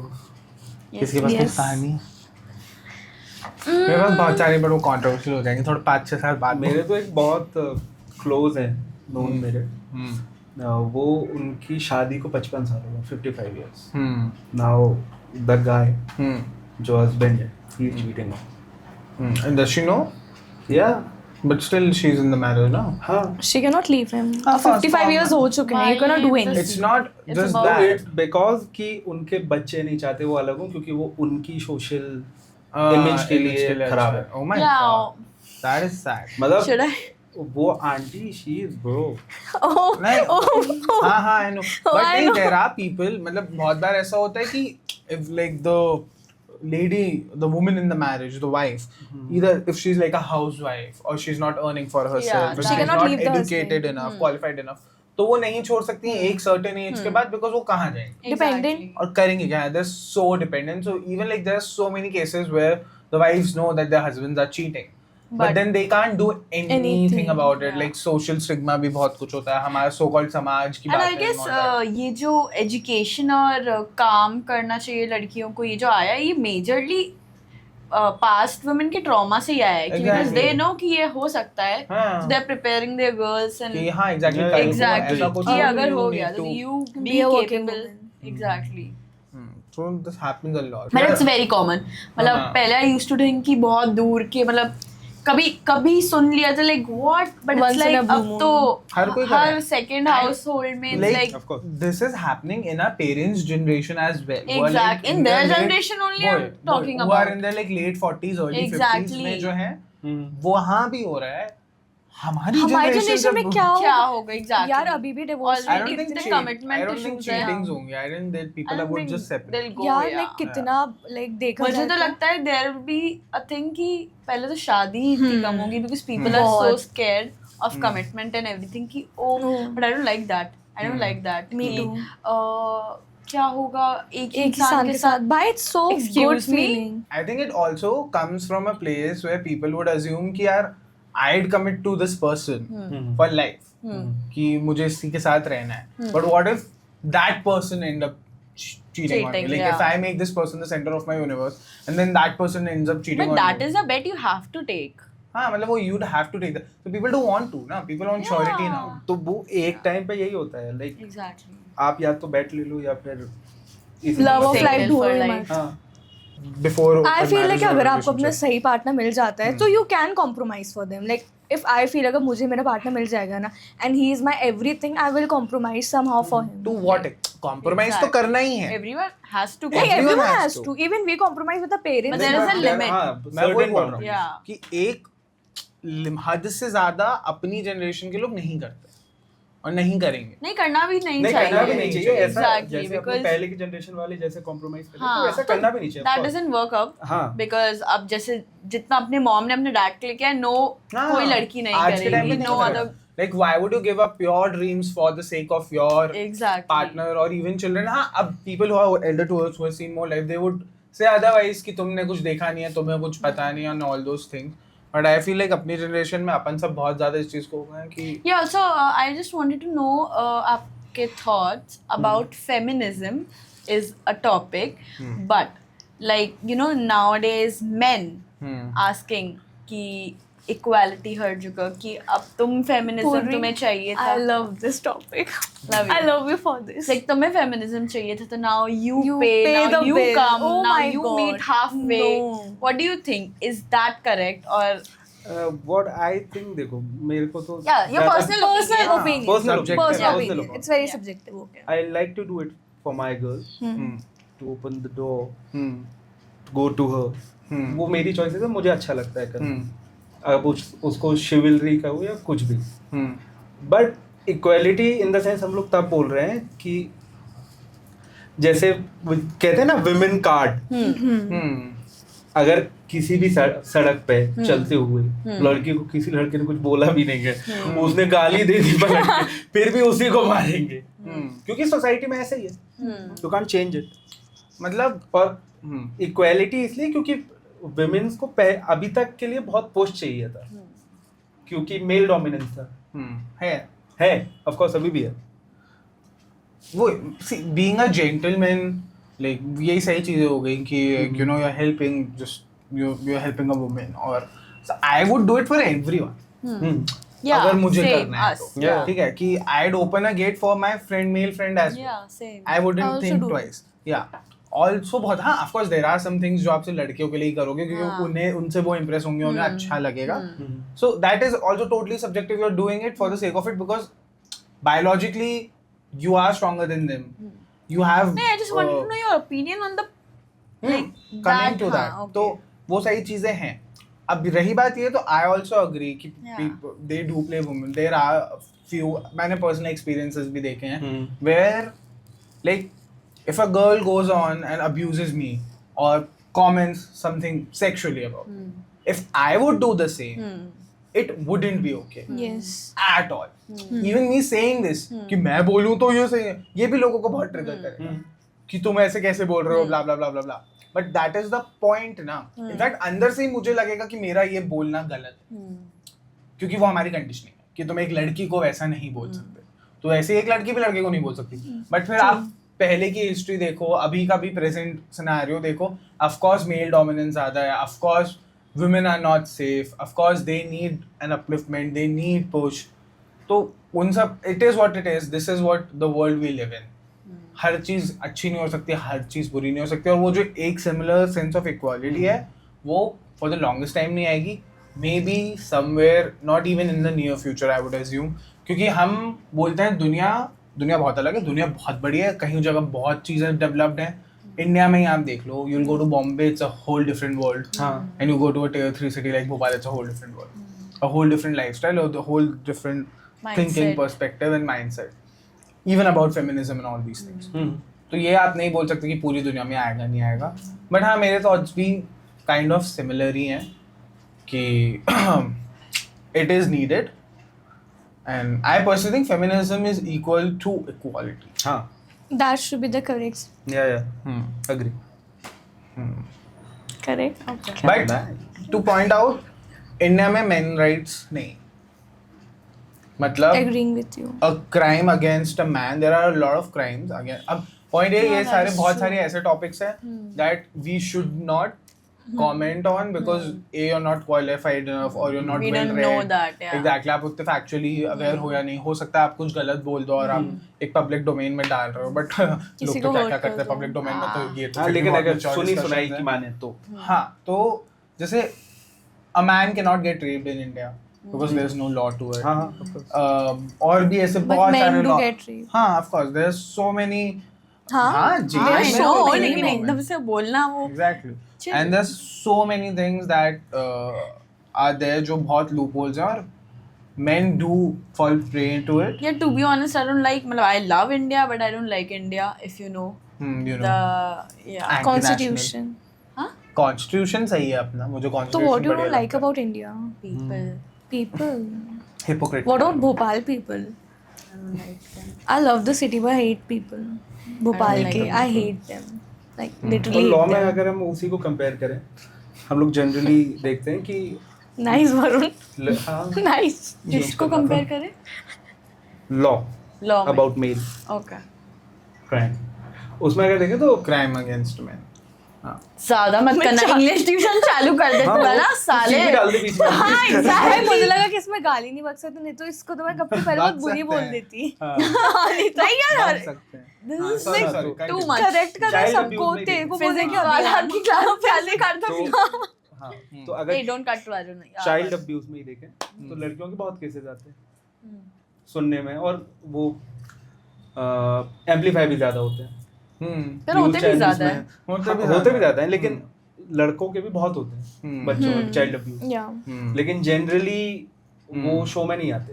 Yes. किसके पास कुछ Yes. कहानी? मेरे पास बहुत सारे बट वो कंट्रोवर्शियल हो जाएंगे थोड़ा 5-6 साल बाद मेरे तो एक बहुत क्लोज है नोन मेरे वो उनकी शादी को 55 साल हो गए 55 years नाउ द गाय जो हस्बैंड है he is cheating And does she know? या But still she's in the marriage now. हाँ She cannot leave him. हाँ, 55 years हो चुके हैं. You cannot do Why? anything. It's not It's just about that. Because कि उनके बच्चे नहीं चाहते वो अलग हो क्योंकि वो उनकी सोशल Uh, image के लिए खराब है Oh my Yeah. god. That is sad. मतलब Should I? वो aunty she is bro Oh. नहीं हाँ I know. But I नहीं, know. there are people मतलब बहुत बार ऐसा होता है कि if like the woman in the marriage, the wife, either if she's like a housewife or she's not earning for herself, Yeah, if she she's cannot not leave the educated enough, qualified enough, तो वो नहीं छोड़ सकती हैं एक certain age के बाद because वो कहाँ जाएंगी Dependent. Exactly. और करेंगे क्या? They're so dependent. So even like there are so many cases where the wives know that their husbands are cheating. But But- then they can't do anything Anything, about it. yeah. Like social stigma भी बहुत कुछ होता है हमारा so called समाज की And I बातें guess and all that. ये जो एजुकेशन और काम करना चाहिए लड़कियों को ये जो आया है, ये मेजरली पास्ट वुमेन के ट्रॉमा से ही आया है बिकॉज Exactly. दे नो कि ये हो सकता है हाँ. They are preparing their girls कि एंड हाँ exactly Yeah, कल को एग्जैक्टली ऐसा कुछ कि हो, अगर you हो need गया तो to- you Be be a working capable woman. Exactly So this happens a lot. मतलब इट्स वेरी कॉमन मतलब हाँ. पहले आई यूज्ड टू थिंक कि बहुत दूर के मतलब कभी कभी सुन लिया था like what but Once it's in a like blue अब moon. तो हर कोई कर रहा हर है. सेकंड हाउस होल्ड में Like, like Of course. this is happening in our parents' generation as well. Who are, Exact. In their late- generation only I'm boy, talking who about. are in their like late 40s, early 50s Exactly. में जो है वहाँ भी हो रहा है. हमारी हमारी generation जनरेशन में जब- क्या क्या होगा? होगा एग्जैक्टली यार अभी भी divorce I don't Already think इतने cheat- commitment I don't think issues हैं. cheatings होंगे. I don't think people would just separate. they'll go यार yeah. लाइक कितना लाइक देखा मुझे जाए तो लगता है there will be a thing कि पहले तो शादी ही इतनी कम होगी बिकॉज़ पीपल आर सो बहुत. Scared of commitment and everything कि oh but I don't like that I don't like that Me too. क्या होगा एक ही एक इंसान के साथ bye it's so good Excuse me? Feeling I think it also comes from a place where people would assume कि यार I'd commit to this person for life. कि मुझे इसी के साथ रहना है. But what if that person end up cheating on me? Cheating, Like yeah. if I make this person the center of my universe and then that person ends up cheating but on that me. Is a bet you have to take हाँ मतलब वो you'd have to take that. So people don't want to ना. People want surety now. तो वो एक time पे यही होता है लाइक एग्जैक्टली आप या तो बैट ले लो या फिर love of Single life for ढूंढ life. मत. हाँ Before I a feel like marriage or अगर आपको अपना relationship. सही पार्टनर मिल जाता है तो you can compromise for them like if I feel अगर मुझे मेरा पार्टनर मिल जाएगा ना and he is my everything I will compromise somehow for him To what? Compromise तो करना ही है. एवरीवन हैज टू नहीं Everyone everyone has has to. to even we compromise with the parents But there is a limit. हाँ, मैं वही certain बोल रहा हूँ Yeah. कि एक हद से ज्यादा अपनी जनरेशन के लोग नहीं करते और नहीं करेंगे. नहीं करना भी नहीं नहीं चाहिए करना भी नहीं चाहिए ऐसा Exactly, जैसे अपने because- पहले की जनरेशन वाले जैसे कॉम्प्रोमाइज करते हाँ, तो ऐसा करना भी नहीं चाहिए of that course. Doesn't work out हाँ बिकॉज अब जैसे जितना अपने मॉम ने अपने डैड के लिए किया नो हाँ, कोई लड़की नहीं आज के टाइम करेगी पे नो नहीं अदर करेगा. Like why would you give up your dreams for the sake of your exactly partner or even children? हाँ अब people who are elder to us who have seen more life they would say otherwise कि तुमने कुछ देखा नहीं है तुम्हें कुछ पता नहीं है and all those things. But I feel like अपनी जनरेशन में अपन सब बहुत ज्यादा इस चीज को हो गए हैं कि Yeah, also, I just wanted to know आपके thoughts about feminism is a topic, but like you know nowadays men asking कि equality हर जगह कि अब तुम feminism तुम्हें चाहिए था I love this topic. Love I it. love you for this. like तुम्हें feminism चाहिए था तो now you You pay now the you bill. come Oh now my you God. meet halfway. No. What do you think? Is that correct or what I think देखो मेरे को तो yeah your personal Personal opinion. opinion. Personal Subjective. Personal personal opinion. opinion. It's very Yeah. subjective. Okay. I like to do it for my girl to open the door to go to her वो मेरी choice है मुझे अच्छा लगता है करना अब उसको शिवलरी का हो या कुछ भी but equality in the sense हम लोग तब बोल रहे हैं कि जैसे कहते हैं ना विमेन कार्ड अगर किसी भी सड़क पे चलते हुए लड़की को किसी लड़के ने कुछ बोला भी नहीं है उसने गाली दे दी पलट के, फिर भी उसी को मारेंगे क्योंकि सोसाइटी में ऐसा ही है यू कांट चेंज इट मतलब और इक्वालिटी इसलिए क्योंकि विमेन्स को अभी तक के लिए बहुत पोस्ट चाहिए था क्योंकि मेल डोमिनेंस था है ऑफ कोर्स अभी भी है वो बीइंग अ जेंटलमैन लाइक यही सही चीजें हो गई कि you know you are helping just you're helping a woman, or so I would do it for everyone. Yeah, अगर मुझे same, करना है us, तो yeah. ठीक है कि I'd open a gate for my male friend as well. Yeah, same. I wouldn't I also think do. twice. Yeah. Also बहुत हाँ of course there are some things जो आपसे लड़कियों के लिए ही करोगे क्योंकि हाँ. उन्हें उनसे वो impress होंगे उन्हें अच्छा लगेगा. So that is also totally subjective. You're doing it for the sake of it because biologically you are stronger than them. You have. No, I just wanted to know your opinion on the like Coming to हाँ, that. okay. तो वो सारी चीजें हैं. अब रही बात ये तो I also agree कि Yeah. people they do play women. There are few मैंने personal experiences भी देखे हैं where like if a girl goes on and abuses me or comments something sexually about me, if I would do the same, it wouldn't be okay Yes. at all. Even me saying this कि मैं बोलूँ तो ये सही है, ये भी लोगों को बहुत ट्रिगर करेगा कि तुम ऐसे कैसे बोल रहे हो blah blah blah blah blah. But that is the point ना. In fact अंदर से ही मुझे लगेगा कि मेरा ये बोलना गलत है क्योंकि वो हमारी कंडीशनिंग है कि तुम एक लड़की को वैसा नहीं बोल सकते. तो ऐसे एक लड़की भी लड़के को नहीं बोल सकती. बट फिर आप पहले की हिस्ट्री देखो, अभी का भी प्रेजेंट सिनेरियो देखो. ऑफ कोर्स मेल डोमिनेंस ज्यादा है. Of course women are not safe. Of course they need an upliftment. They need push. तो उन सब it is what it is. This is what the world we live in. हर चीज अच्छी नहीं हो सकती, हर चीज बुरी नहीं हो सकती. और वो जो एक सिमिलर सेंस ऑफ इक्वालिटी है वो फॉर द लॉन्गेस्ट टाइम नहीं आएगी. May be somewhere not even in the near future I would assume. क्योंकि हम बोलते हैं दुनिया बहुत अलग है, दुनिया बहुत बड़ी है, कहीं जगह बहुत चीज़ें डेवलप्ड हैं. इंडिया में ही आप देख लो, you will go to Bombay, it's a whole different world. And you go to a tier 3 city like Bhopal, it's a whole different world, a whole different lifestyle, और the whole different thinking perspective and mindset. Even about feminism and all these things. तो ये आप नहीं बोल सकते कि पूरी दुनिया में आएगा नहीं आएगा. बट हाँ मेरे थॉट्स भी काइंड ऑफ सिमिलर ही हैं कि it is needed and I personally think feminism is equal to equality. हाँ. That should be the correct. Yeah. Agree. Correct. Okay. But to point out, India में men rights नहीं. मतलब Agreeing with you. a crime against a man, there are a lot of crimes again. अब point ये सारे बहुत सारे ऐसे topics हैं that we should not comment on because A, you're not qualified enough or you're not We well don't read. know that, yeah. Exactly, आप उतने factually aware हो या नहीं. हो सकता है आप कुछ गलत बोल दो और आप एक public domain में डाल रहे हो, but लोग तो को क्या hurt क्या कर करते हैं दो. public domain में, तो ये तो हाँ, फिर भी लेकिन बहुत अगर mature सुनी discussions सुनाई हैं. की माने तो हाँ, तो जैसे a man cannot get raped in India because there is no law to it. हाँ हाँ. और भी ऐसे But बहुत men सारे do law. get raped. हाँ, of course, there's so many. हाँ. हाँ, jail हाँ, में no, तो लेकिन many एकदम moments. से बोलना वो Exactly. Chill. And there's so many things that are there जो बहुत loopholes हैं और men do fall prey to it. Yeah, to be honest, I don't like. मतलब I love India, but I don't like India. If you know You know. the yeah. And- Constitution. Huh? Constitution सही है अपना, मुझे So constitution what do you बढ़िया don't like लगता है. about India? People. People. Hypocrite. What about Bhopal people? I don't like them. I love the city but I hate people. Bhopal like के them I people. hate them. Like तो literally law hate में them. अगर हम उसी को compare करें, हम लोग जनरली देखते हैं कि Nice Varun. हाँ, Nice. जिसको कंपेयर करें law law about male okay. Crime, उसमें अगर देखें तो Crime against men. हाँ. ज्यादा मत करना, इंग्लिश ट्यूशन चालू कर दे तू है ना साले. भी डाल दे बीच में. हाँ अरे exactly. मुझे लगा कि इसमें गाली नहीं बक सकती, नहीं तो इसको तो मैं कब पहले बहुत बक बुरी सकते बोल हैं. देती. नहीं यार, बक सकते हैं. this हाँ, is sorry, like sorry, too continue. much. Correct करना Child सबको, abuse नहीं तेरे को देखते. बोलने फिजिक्स की वाला आदत की क्लास पहले कर दो. तो हाँ, तो अगर नहीं don't cut to Arjun. Child abuse में ही देखें तो लड़कियों के बहुत केसेस आते हैं सुनने में, और वो एम्पलीफाई भी ज्यादा होते हैं. पर होते भी ज्यादा है. होते भी ज्यादा है, लेकिन लड़कों के भी बहुत होते हैं बच्चों में चाइल्ड अब्यूज. या लेकिन जनरली वो शो में नहीं आते,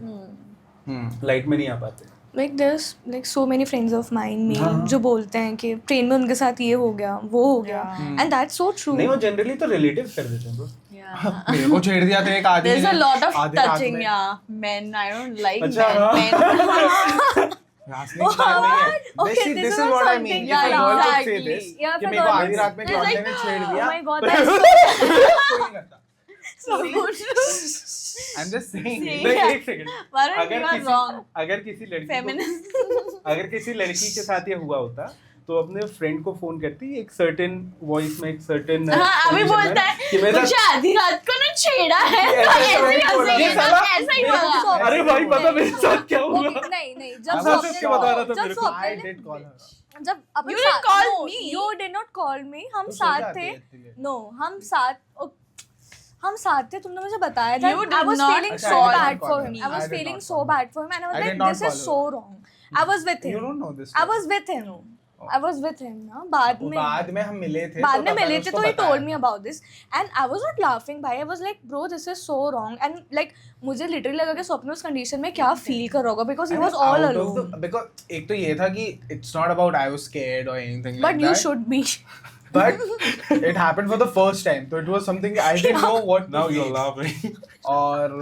लाइट में नहीं आ पाते. Like there's like so many friends of mine में हाँ. जो बोलते हैं कि ट्रेन में उनके साथ ये हो गया वो हो गया, एंड दैट्स सो ट्रू. नहीं, वो जनरली तो रिलेटिव कर देते हैं bro. मेरे को छेड़ दिया तो एक आदमी There's a ने lot of आधे रात touching, में. yeah. Men, I don't like अच्छा, men. रास्ते की बात नहीं है. Okay, This this is is what I something. mean. If Yeah, a girl would say exactly. this, Yeah, कि if a मेरे को girl आधी रात में is लौंडे like, ने छेड़ oh दिया. my God, तो that's कोई नहीं करता. So I'm just saying. See? नहीं, Yeah. एक second. Varun, you are wrong. अगर किसी लड़की को, Feminist. अगर किसी लड़की के साथ ये हुआ होता तो अपने फ्रेंड को फोन करती एक सर्टेन वॉइस में एक सर्टेन हाँ अभी बोलता है कि मेरे मुझे साथ आधी रात को ना छेड़ा है ऐसे तो ही बोला। ऐसे ये साला- ऐसा ही बोला अरे भाई पता मेरे साथ क्या हुआ नहीं जब हाँ, वो उसके बता रहा था जब मेरे को। I did call her. जब अपन You didn't call me. you did not call me. हम तो सो साथ जाती थे. है इसलिए। No, हम साथ थे. तुमने मुझे बताया था. You I did was not feeling अच्छा, so I did bad not for call him. her. I was I did feeling not so call her. bad for him, and I was I did like, not this call is her. so wrong. I was with You him. don't know this. I was with him. I was with him ना बाद में. बाद में हम मिले थे. बाद तो में तब मिले मैंने थे उसको तो he बताया told me था. about this and I was not laughing भाई. I was like bro this is so wrong and like मुझे literally लगा कि स्वप्न उस condition में क्या feel कर रहा होगा because he was all Out of alone. the- because एक तो ये था कि it's not about I was scared or anything like But you that. should be. But it happened for the first time. So it was something I didn't know what to Now feel. you're laughing. और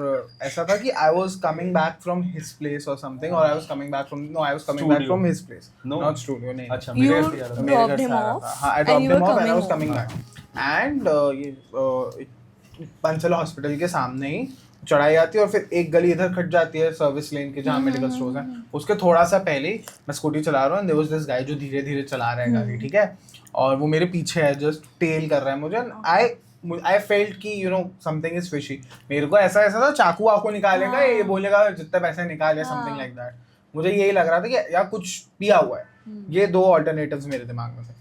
ऐसा था कि I was coming back from his place or something or I was coming back from I was coming back Studio. from his place. No. Not studio नहीं. अच्छा You मेरे से यार मेरे घर dropped से him आ रहा off था. हाँ, I and dropped you him were off and I was coming coming back. And ये पंचल हॉस्पिटल के सामने ही चढ़ाई आती है और फिर एक गली इधर खट जाती है सर्विस लेन के जहाँ मेडिकल स्टोर्स हैं. उसके थोड़ा सा पहले ही मैं स्कूटी चला रहा हूँ and there was this guy जो धीरे धीरे चला रहा है गाड़ी. ठीक है. और वो मेरे पीछे है जस्ट टेल कर रहा है मुझे. I felt कि you know something is fishy. मेरे को ऐसा था चाकू वाकू निकालेगा ये बोलेगा जितने पैसे निकाले something like that. मुझे यही लग रहा था कि यार कुछ पिया हुआ है. ये दो ऑल्टरनेटिव्स मेरे दिमाग में थे.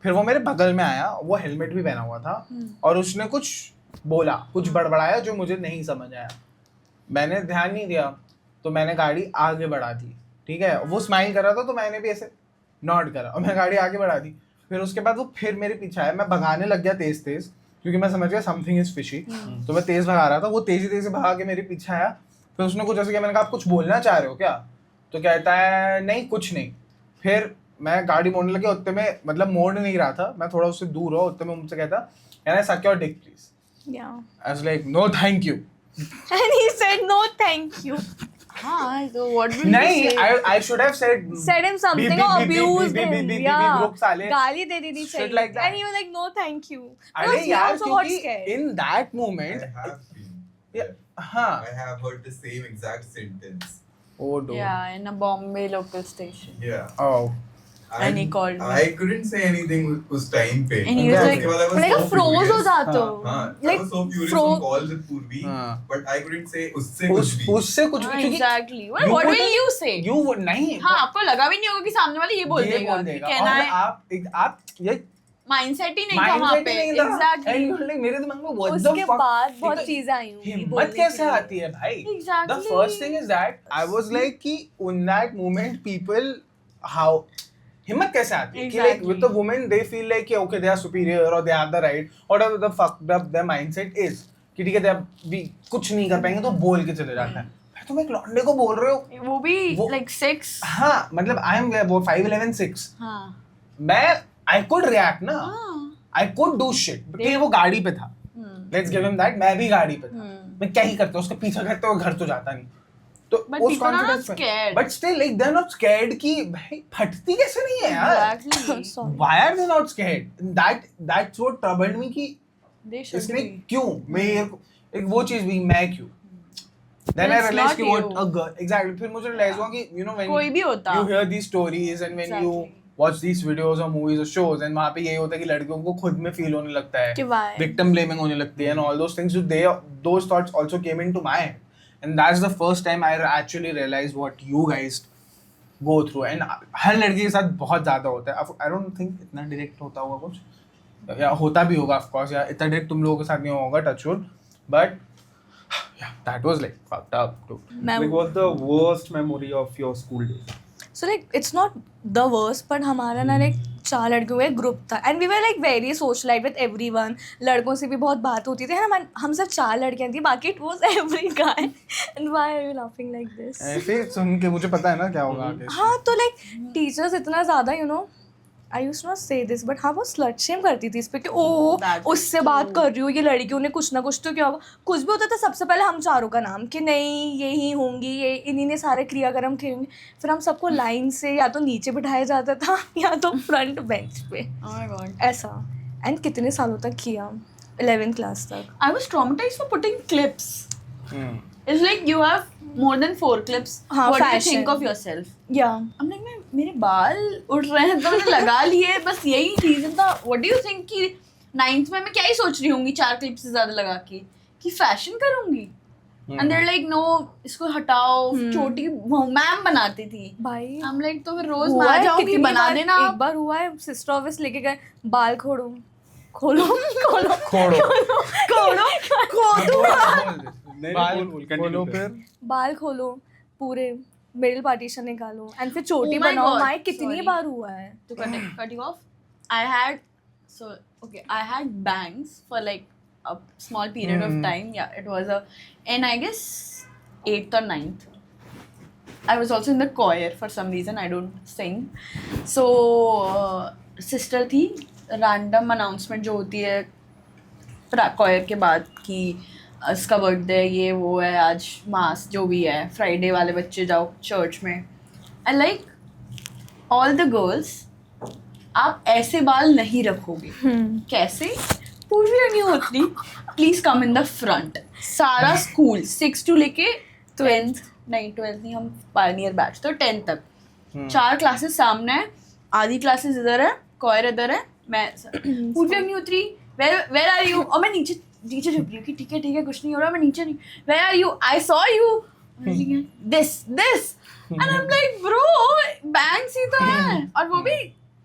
फिर वो मेरे बगल में आया, वो हेलमेट भी पहना हुआ था और उसने कुछ बोला, कुछ बड़बड़ाया जो मुझे नहीं समझ आया. मैंने ध्यान नहीं दिया तो मैंने गाड़ी आगे बढ़ा दी. ठीक है. वो स्माइल कर रहा था तो मैंने भी ऐसे नॉड करा और मैं गाड़ी आगे बढ़ा दी. फिर उसके बाद वो फिर मेरे पीछे आया. मैं भगाने लग गया तेज तेज क्योंकि मैं समझ गया समथिंग इज फिशी. तो मैं तेज भगा रहा था. वो तेजी भगा के मेरे पीछे आया. फिर उसने कुछ ऐसे किया. मैंने कहा आप कुछ बोलना चाह रहे हो क्या? तो कहता है नहीं कुछ नहीं. फिर मैं गाड़ी मोड़ने लगे. उतने में मतलब मोड़ नहीं रहा था, मैं थोड़ा उससे दूर हुआ. उतने में मुझसे कहता can I suck your dick please. Yeah. I was like no thank you. And he said no thank you. हाँ तो what will you नहीं say I should have said Said him something or abused him. Yeah. रुक साले. गाली दे दी Shit चाहिए. like that. And he was like no thank you. अरे Because he यार also got क्योंकि scared. in that I moment have been. yeah, हाँ. I have heard the same exact sentence. Oh dude. yeah in a Bombay local station Yeah. Oh. And he called me. I couldn't say anything उस time पे. And he was उसके बाद I was like so a froze हो furious. जाते हो. हाँ, I Like was so furious froze. on calls with Purvi, हाँ. but I couldn't say उससे कुछ भी. उससे कुछ भी हाँ, क्योंकि exactly you what will wouldn't- you say you would नहीं. हाँ आपको लगा भी नहीं होगा कि सामने वाले ये बोल ये देगा बोल कि देगा. can और I आप ये mindset ही नहीं था वहाँ mindset पे ही नहीं था. exactly And you're like, मेरे दिमाग में what the उसके fuck? बाद बहुत एक तो चीजें आई होंगी हिम्मत बोलने कैसे के लिए. आती है भाई? Exactly. The first thing is that I was like कि in that moment people how हिम्मत कैसे आती है कि like Exactly. with the women they feel like कि okay they are superior or they have the right whatever the fucked up their mindset is कि ठीक है they are भी कुछ नहीं कर पाएंगे तो बोल के चले जाते हैं. भाई तुम एक लौंडे को बोल रहे हो. वो भी वो- like 6 हाँ मतलब I am वो 5'11" 6 हाँ मैं I could react ना. हाँ I could do shit क्योंकि वो गाड़ी पे था. Let's give him that. मैं भी गाड़ी पे था. मैं क्या ही करता उसके पीछे करते हुए घर तो जाता नहीं. तो But उस people are not confidence में- scared. But still like they're not scared कि भाई फटती कैसे नहीं है यार? exactly Sorry. Why are they not scared? That's what troubled me कि they should इसने be क्यों मेरे को एक वो चीज भी मैं क्यों? Then I It's realized not कि what you. a girl exactly फिर मुझे realize हुआ कि you know when कोई भी होता you hear these stories and when you Exactly. watch these videos or movies or shows and वहाँ पे यही होता है कि लड़कियों को खुद में feel होने लगता है कि why? victim blaming होने लगती है and all those things so those thoughts also came into my head and that's the first time I actually realized what you guys go through and हर लड़की के साथ बहुत ज़्यादा होता है. I don't think इतना direct होता होगा कुछ या होता भी होगा of course या इतना direct तुम लोगों के साथ नहीं होगा touch wood but yeah that was like fucked up dude. Like what's the worst memory of your school days? So like it's not the worst but हमारा ना like 4 लड़कियों का एक ग्रुप था and we were like very socialite with everyone. लड़कों से भी बहुत बात होती थी. हम सिर्फ 4 लड़कियां थी बाकी it was every guy. And why are you laughing like this? ऐसे सुन के मुझे पता है ना क्या होगा आगे. हाँ तो like teachers इतना ज़्यादा you know I used to not say this but हाँ वो slut shame करती थी इस पे कि ओ That's उससे बात कर रही हो ये लड़कियों ने कुछ ना कुछ तो क्या होगा. कुछ भी होता था सबसे पहले हम चारों का नाम कि नहीं यही होंगी ये इन्हीं ने सारे क्रियाक्रम किए होंगे. फिर हम सबको लाइन से या तो नीचे बिठाया जाता था या तो फ्रंट बेंच पे oh my god ऐसा. एंड कितने सालों तक किया 11th क्लास तक. I was traumatized for putting clips It's like you have more than 4 clips. हाँ, What do you fashion. think of yourself? Yeah. I'm like, मेरे बाल उड़ रहे हैं तो मैंने लगा लिए, बस यही रीजन था. What do you think कि 9th में मैं क्या ही सोच रही होंगी 4 क्लिप से ज्यादा लगा के कि फैशन करूंगी. And they're like, no, इसको हटाओ, छोटी मैम बनाती थी. भाई I'm like, तो फिर रोज हुआ मैं आ है, जाऊंगी, कितनी बना बार- देना एक आप. बार हुआ है सिस्टर ऑफिस लेके गए बाल खोलो खोलो खोलो खोड़ो खोलो खोदो. नहीं, बाल बोल, खोलो continue कर. फिर बाल खोलो पूरे मिडिल पार्टीशन निकालो एंड फिर चोटी Oh my बनाओ. God, माय कितनी sorry. बार हुआ है. To cut you off, I had bangs for like a small period of time. Yeah, it was in I guess 8th or 9th. I was also in the choir for some reason. I don't sing. So sister थी, random announcement जो होती है choir के बाद कि इसका birthday ये वो है, आज मास जो भी है, फ्राइडे वाले बच्चे जाओ चर्च में. And like all the girls, आप ऐसे बाल नहीं रखोगे. कैसे? पूर्वी Agnihotri, please come in the front. सारा स्कूल 6 to लेके 12th नहीं 12th नहीं, हम पायनियर बैच तो 10th तक 4 क्लासेस सामने है, आधी क्लासेस इधर है, कॉयर इधर है, मैं पूर्वी अग्निहोत्री वेयर आर यू. और मैं नीचे नीचे झुक रही हूँ कि ठीक है कुछ नहीं हो रहा, मैं नीचे नहीं, where are you, I saw you, this and I am like bro bangs ही तो है, और वो भी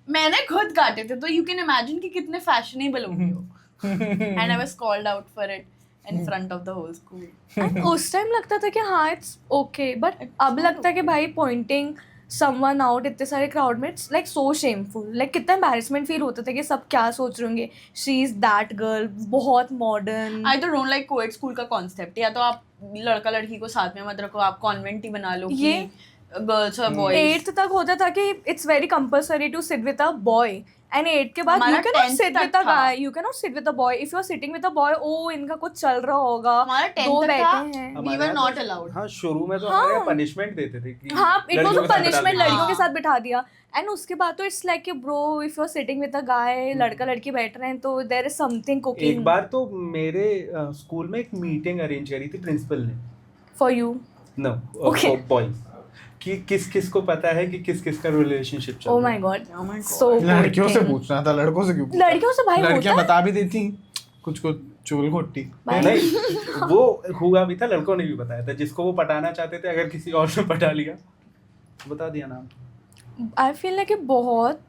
मैंने खुद काटे थे, तो यू कैन इमेजिन कि कितने फैशनेबल होंगे वो. And I was called out for it in front of the whole school. And उस टाइम लगता था कि हाँ इट्स ओके, बट अब लगता है कि भाई पॉइंटिंग समवन आउट इतने सारे क्राउड में it's like so shameful. Like कितना एम्बैरेसमेंट फील होता था कि सब क्या सोच रहे होंगे, शी इज दैट गर्ल, बहुत मॉडर्न. आई तो डोंट लाइक कोएड स्कूल का कॉन्सेप्ट. या तो आप लड़का लड़की को साथ में मत रखो, आप कॉन्वेंट ही बना लो कि ये गर्ल्स और बॉयज. 8th तक होता था कि it's very compulsory to sit with a boy, and 8th के बाद हमारा you can not 10th sit तक विद अ था. Guy, you can not sit with a boy. If you are sitting with a boy, oh इनका कुछ चल रहा होगा, हमारा 10th दो तक बैठे था, हैं. we हमारे were यहाँ not तो- allowed. हाँ, शुरू में तो हाँ. हमारे यहाँ पनिशमेंट देते थे कि हाँ, इट वाज लड़कियों अ के साथ पनिशमेंट, बिठा दिया. लड़कियों के हाँ. साथ बिठा दिया. एंड उसके बाद तो it's like bro if you are sitting with a guy, लड़का लड़की बैठ रहे हैं तो देयर इज समथिंग कुकिंग एक बार तो मेरे स्कूल में एक मीटिंग अरेंज करी थी प्रिंसिपल ने. For you. No, Okay. Boys, कि किस किस को पता है कि किस किस का रिलेशनशिप चल ओ रहा माय है. God, Oh my God. सो लड़कियों से पूछना था, लड़कों से क्यों? लड़कियों से भाई लड़कियां होता बता भी देती कुछ कुछ चुल खोटी. नहीं, वो हुआ भी था, लड़कों ने भी बताया था. जिसको वो पटाना चाहते थे, अगर किसी और ने पटा लिया, बता दिया नाम. आई फील लाइक कि बहुत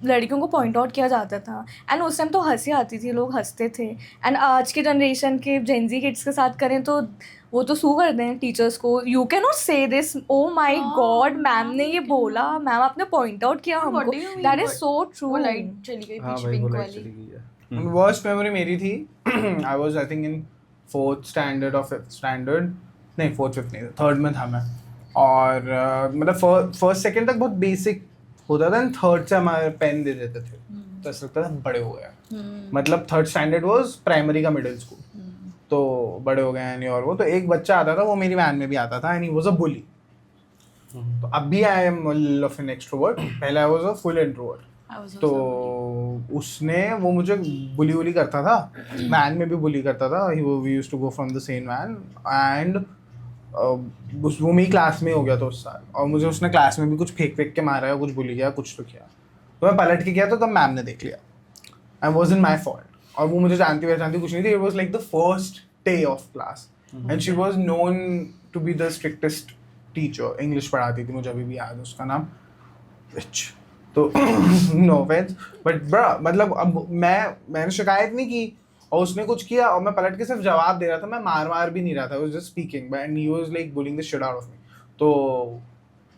लड़कियों को पॉइंट आउट किया जाता था. एंड उस टाइम तो हंसी आती थी, लोग हंसते थे. एंड आज के जनरेशन के जेनजी किड्स के साथ करें तो वो तो सू कर दें टीचर्स को. यू कैन नॉट से this, oh my God ma'am ने ये बोला, मैम आपने पॉइंट आउट किया What हमको. do you mean? That is so true. वो लाइट चली गई हाँ पीछे भाई, वो पिंक लाइट वाली. चली गई है. वर्स्ट मेमोरी मेरी थी, I was I think in 4th standard or 5th standard, नहीं 4th 5th नहीं, 3rd में था मैं. और मतलब फर्स्ट सेकंड तक बहुत बेसिक होता था, एंड 3rd से हमारे पेन दे देते थे, तो ऐसा लगता था बड़े हो गए. मतलब 3rd standard वाज प्राइमरी का मिडिल स्कूल, तो बड़े हो गए हैं. और वो तो एक बच्चा आता था, वो मेरी वैन में भी आता था, एंड ही वाज अ बुली. तो अब भी I am of an extrovert, पहले I was a full introvert. I was तो also- उसने वो मुझे बुली करता था, वैन में भी बुली करता था. We used to go from the same van, एंड वो मेरी क्लास में हो गया था उस साल, और मुझे उसने क्लास में भी कुछ फेंक के मारा है, कुछ बुली किया, कुछ तो किया. तो मैं पलट के गया तो तब मैम ने देख लिया, and was in my fault. और वो मुझे जानती पहचानती कुछ नहीं थी. It was like the first day of class, and she was known to be the strictest teacher. English पढ़ाती थी, मुझे अभी भी याद है उसका नाम, विच. तो नो ऑफेंस, बट ब्रा, मतलब अब मैंने शिकायत नहीं की, और उसने कुछ किया और मैं पलट के सिर्फ जवाब दे रहा था. मैं मार भी नहीं रहा था, I was just speaking, and he was like bullying the shit out of me. तो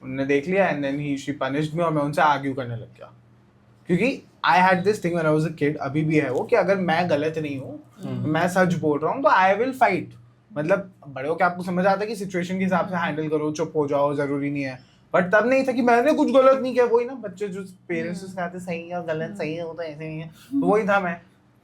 उन्होंने देख लिया, एंड देन शी पनिश्ड मी, और मैं उनसे आर्ग्यू करने लग गया. क्योंकि I had this thing when I was a kid, अभी भी है वो, कि अगर मैं गलत नहीं हूँ, मैं सच बोल रहा हूँ, तो आई विल फाइट. मतलब बड़े हो के आपको समझ आता है कि सिचुएशन के हिसाब से हैंडल करो, चुप हो जाओ, जरूरी नहीं है. बट तब नहीं था कि मैंने कुछ गलत नहीं किया. वही ना बच्चे जो पेरेंट्स से सिखाते सही है और गलत, सही है वो तो ऐसे नहीं है, तो वही था मैं.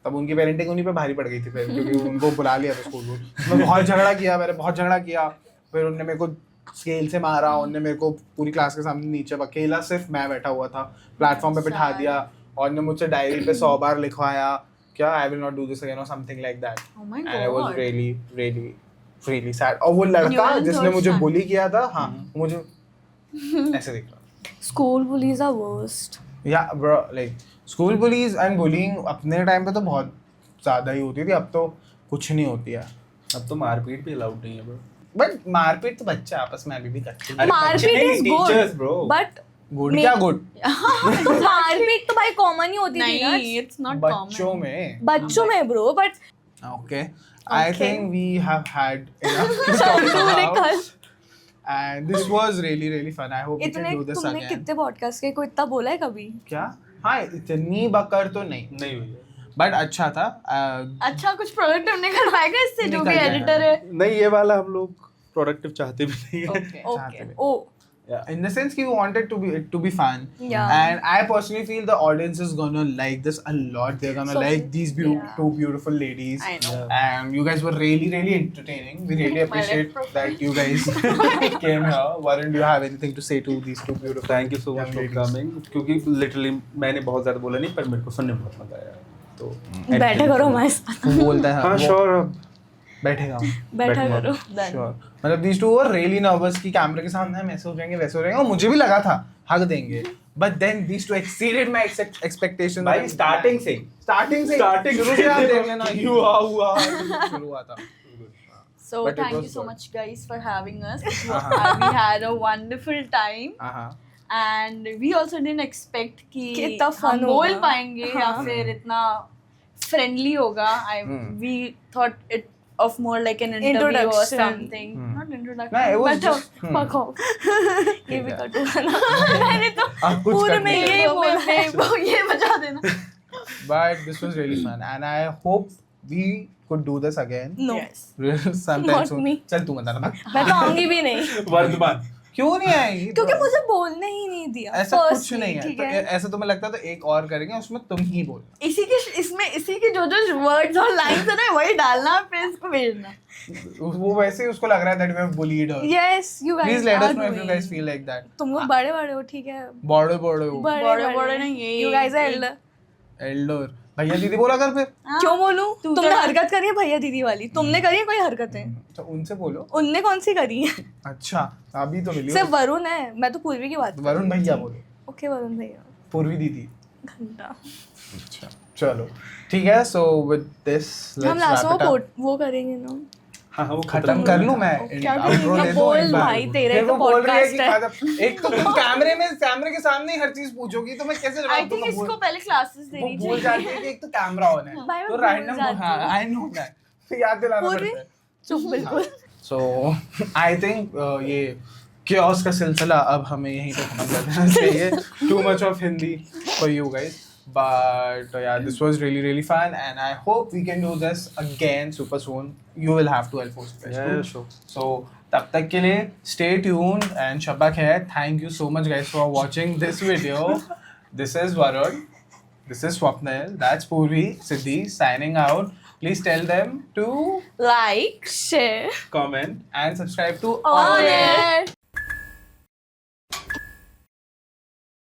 तब उनकी पेरेंटिंग उन्हीं पे भारी पड़ गई थी फिर, क्योंकि उनको बुला लिया था स्कूल. मैं बहुत झगड़ा किया, मैंने बहुत झगड़ा किया. फिर उनने मेरे को स्केल से मारा, उनने मेरे को पूरी क्लास के सामने नीचे, अकेला सिर्फ मैं बैठा हुआ था, प्लेटफॉर्म पे बिठा दिया, और उन्होंने मुझसे डायरी पे 100 बार लिखवाया क्या I will not do this again और something like that. Oh my and I was God. Really really sad. और वो लड़का Nuance जिसने और मुझे sad. bully किया था, हाँ, मुझे ऐसे दिख रहा. School bullies are worst. Yeah, bro, like school bullies and bullying अपने टाइम पे तो बहुत ज़्यादा ही होती थी, अब तो कुछ नहीं होती है. अब तो मारपीट भी अलाउड नहीं है ब्रो. बट मारपीट तो बच्चे आपस में अभी भी करते हैं. अरे मारपीट बच्चे नहीं, is teachers, good, bro. but good क्या गुड? मारपीट तो भाई कॉमन ही होती थी ना नहीं, it's not बच्चों common. में. बच्चों में bro, but Okay. I Okay. think we have had enough to talk तूने about. कल And this was really really fun. I hope we इतने can do this तुमने again. कितने पॉडकास्ट के कोई इतना बोला है कभी? क्या? हाँ, इतनी बकर तो नहीं. नहीं हुई है. बट अच्छा था. अच्छा कुछ प्रोडक्टिव निकलवाएगा इससे जो भी निकल जाएगा. एडिटर है. नहीं, ये वाला हम लोग प्रोडक्टिव चाहते भी नहीं है. Okay. ओके भी. ओ In the sense we wanted to be fun. Yeah. And I personally feel the audience is gonna like this a lot. They're gonna So- like these yeah. two beautiful ladies. I know. And you guys were really really entertaining. We really My appreciate left that you guys came here. Varun, do you have anything to say to these two beautiful? Thank you so much young for ladies? Coming. क्योंकि literally मैंने बहुत ज़्यादा बोला नहीं, पर मेरे को सुनने में बहुत मजा आया. तो बैठे करो हमारे साथ, वो बोलता है हाँ वो श्योर. बैठेगा. बैठा बैठो। करो. Sure. मतलब these two were really nervous कि कैमरे के सामने हम ऐसे हो जाएंगे वैसे हो जाएंगे, और मुझे भी लगा था हक देंगे. But then these two exceeded my expectations. भाई स्टार्टिंग से starting शुरू से आप देख लेना हुआ शुरू हुआ था. So But it thank was you so good. much guys for having us. We had a wonderful time. And we also didn't expect कि कि इतना fun हम बोल होगा. पाएंगे या हाँ. फिर इतना friendly होगा. We thought it of more like an interview or Introduction. something. Not introduction. No, it was but just- fuck off. ये भी कट हुआ ना. मैंने तो आप कुछ पूरे कर में नहीं यही सकते. बोल रहे ये बजा देना. But this was really fun and I hope we could do this again. No, Yes. Sometime Not soon. me. चल तू मत आना. मैं तो आऊंगी भी नहीं वर्धमान. क्यों नहीं आएगी? क्योंकि मुझे बोलने ही नहीं दिया. ऐसा कुछ Firstly, नहीं है. ठीक तो है. ऐसा तुम्हें लगता है तो एक और करेंगे, उसमें तुम ही बोलना. इसी के जो वर्ड्स और लाइंस है ना वही डालना फिर इसको भेजना. वो वैसे ही उसको लग रहा है that we have bullied her. Yes, you guys Please let are us know if you doing. guys feel like that. तुम लोग बड़े बड़े हो, ठीक है. बड़े बड़े हो. बड़े नहीं, You guys are elder. Elder. भैया दीदी बोला कर फिर. क्यों बोलूं? तू तुमने तो- हरकत करी है भैया दीदी वाली. तुमने करी है कोई हरकतें? तो उनसे बोलो. उनने कौन सी करी है? अच्छा, अभी तो मिली सिर्फ हो. वरुण है. मैं तो पूर्वी की बात कर वरुण रही भैया थी. बोलो. ओके वरुण भैया. पूर्वी दीदी. घंटा. अच्छा, चलो ठीक है. So with this, हम let's लास्ट wrap it में up. वो करेंगे ना. हाँ वो खत्म कर लूं मैं. क्या Outro करेंगे? दे दो बोल एक बार. भाई, तेरा फिर ही तो वो बोल रही है कि podcast है. खत्म. एक तो तुम कैमरे के सामने ही हर चीज पूछोगी तो मैं कैसे आई थिंक इसको पहले क्लासेस वो देनी भूल चाहिए. जाती है कि एक तो कैमरा ऑन है. भाई, मैं तो भूल रैंडम जाती हूँ. I know that. याद दिलाना पूर्वी पड़ता है. चुप बिल्कुल. So I think ये chaos का सिलसिला अब हमें यहीं पे खत्म कर देना चाहिए. Too much of Hindi for you guys. But yeah, this was really really fun and I hope we can do this again super soon. You will have to help host this too. sure. So तब तक के लिए stay tuned and Shabak hai. Thank you so much guys for watching this video. This is Varun. This is Swapnil. That's Purvi Siddhi signing out. Please tell them to Like, share, Comment. and subscribe to on it.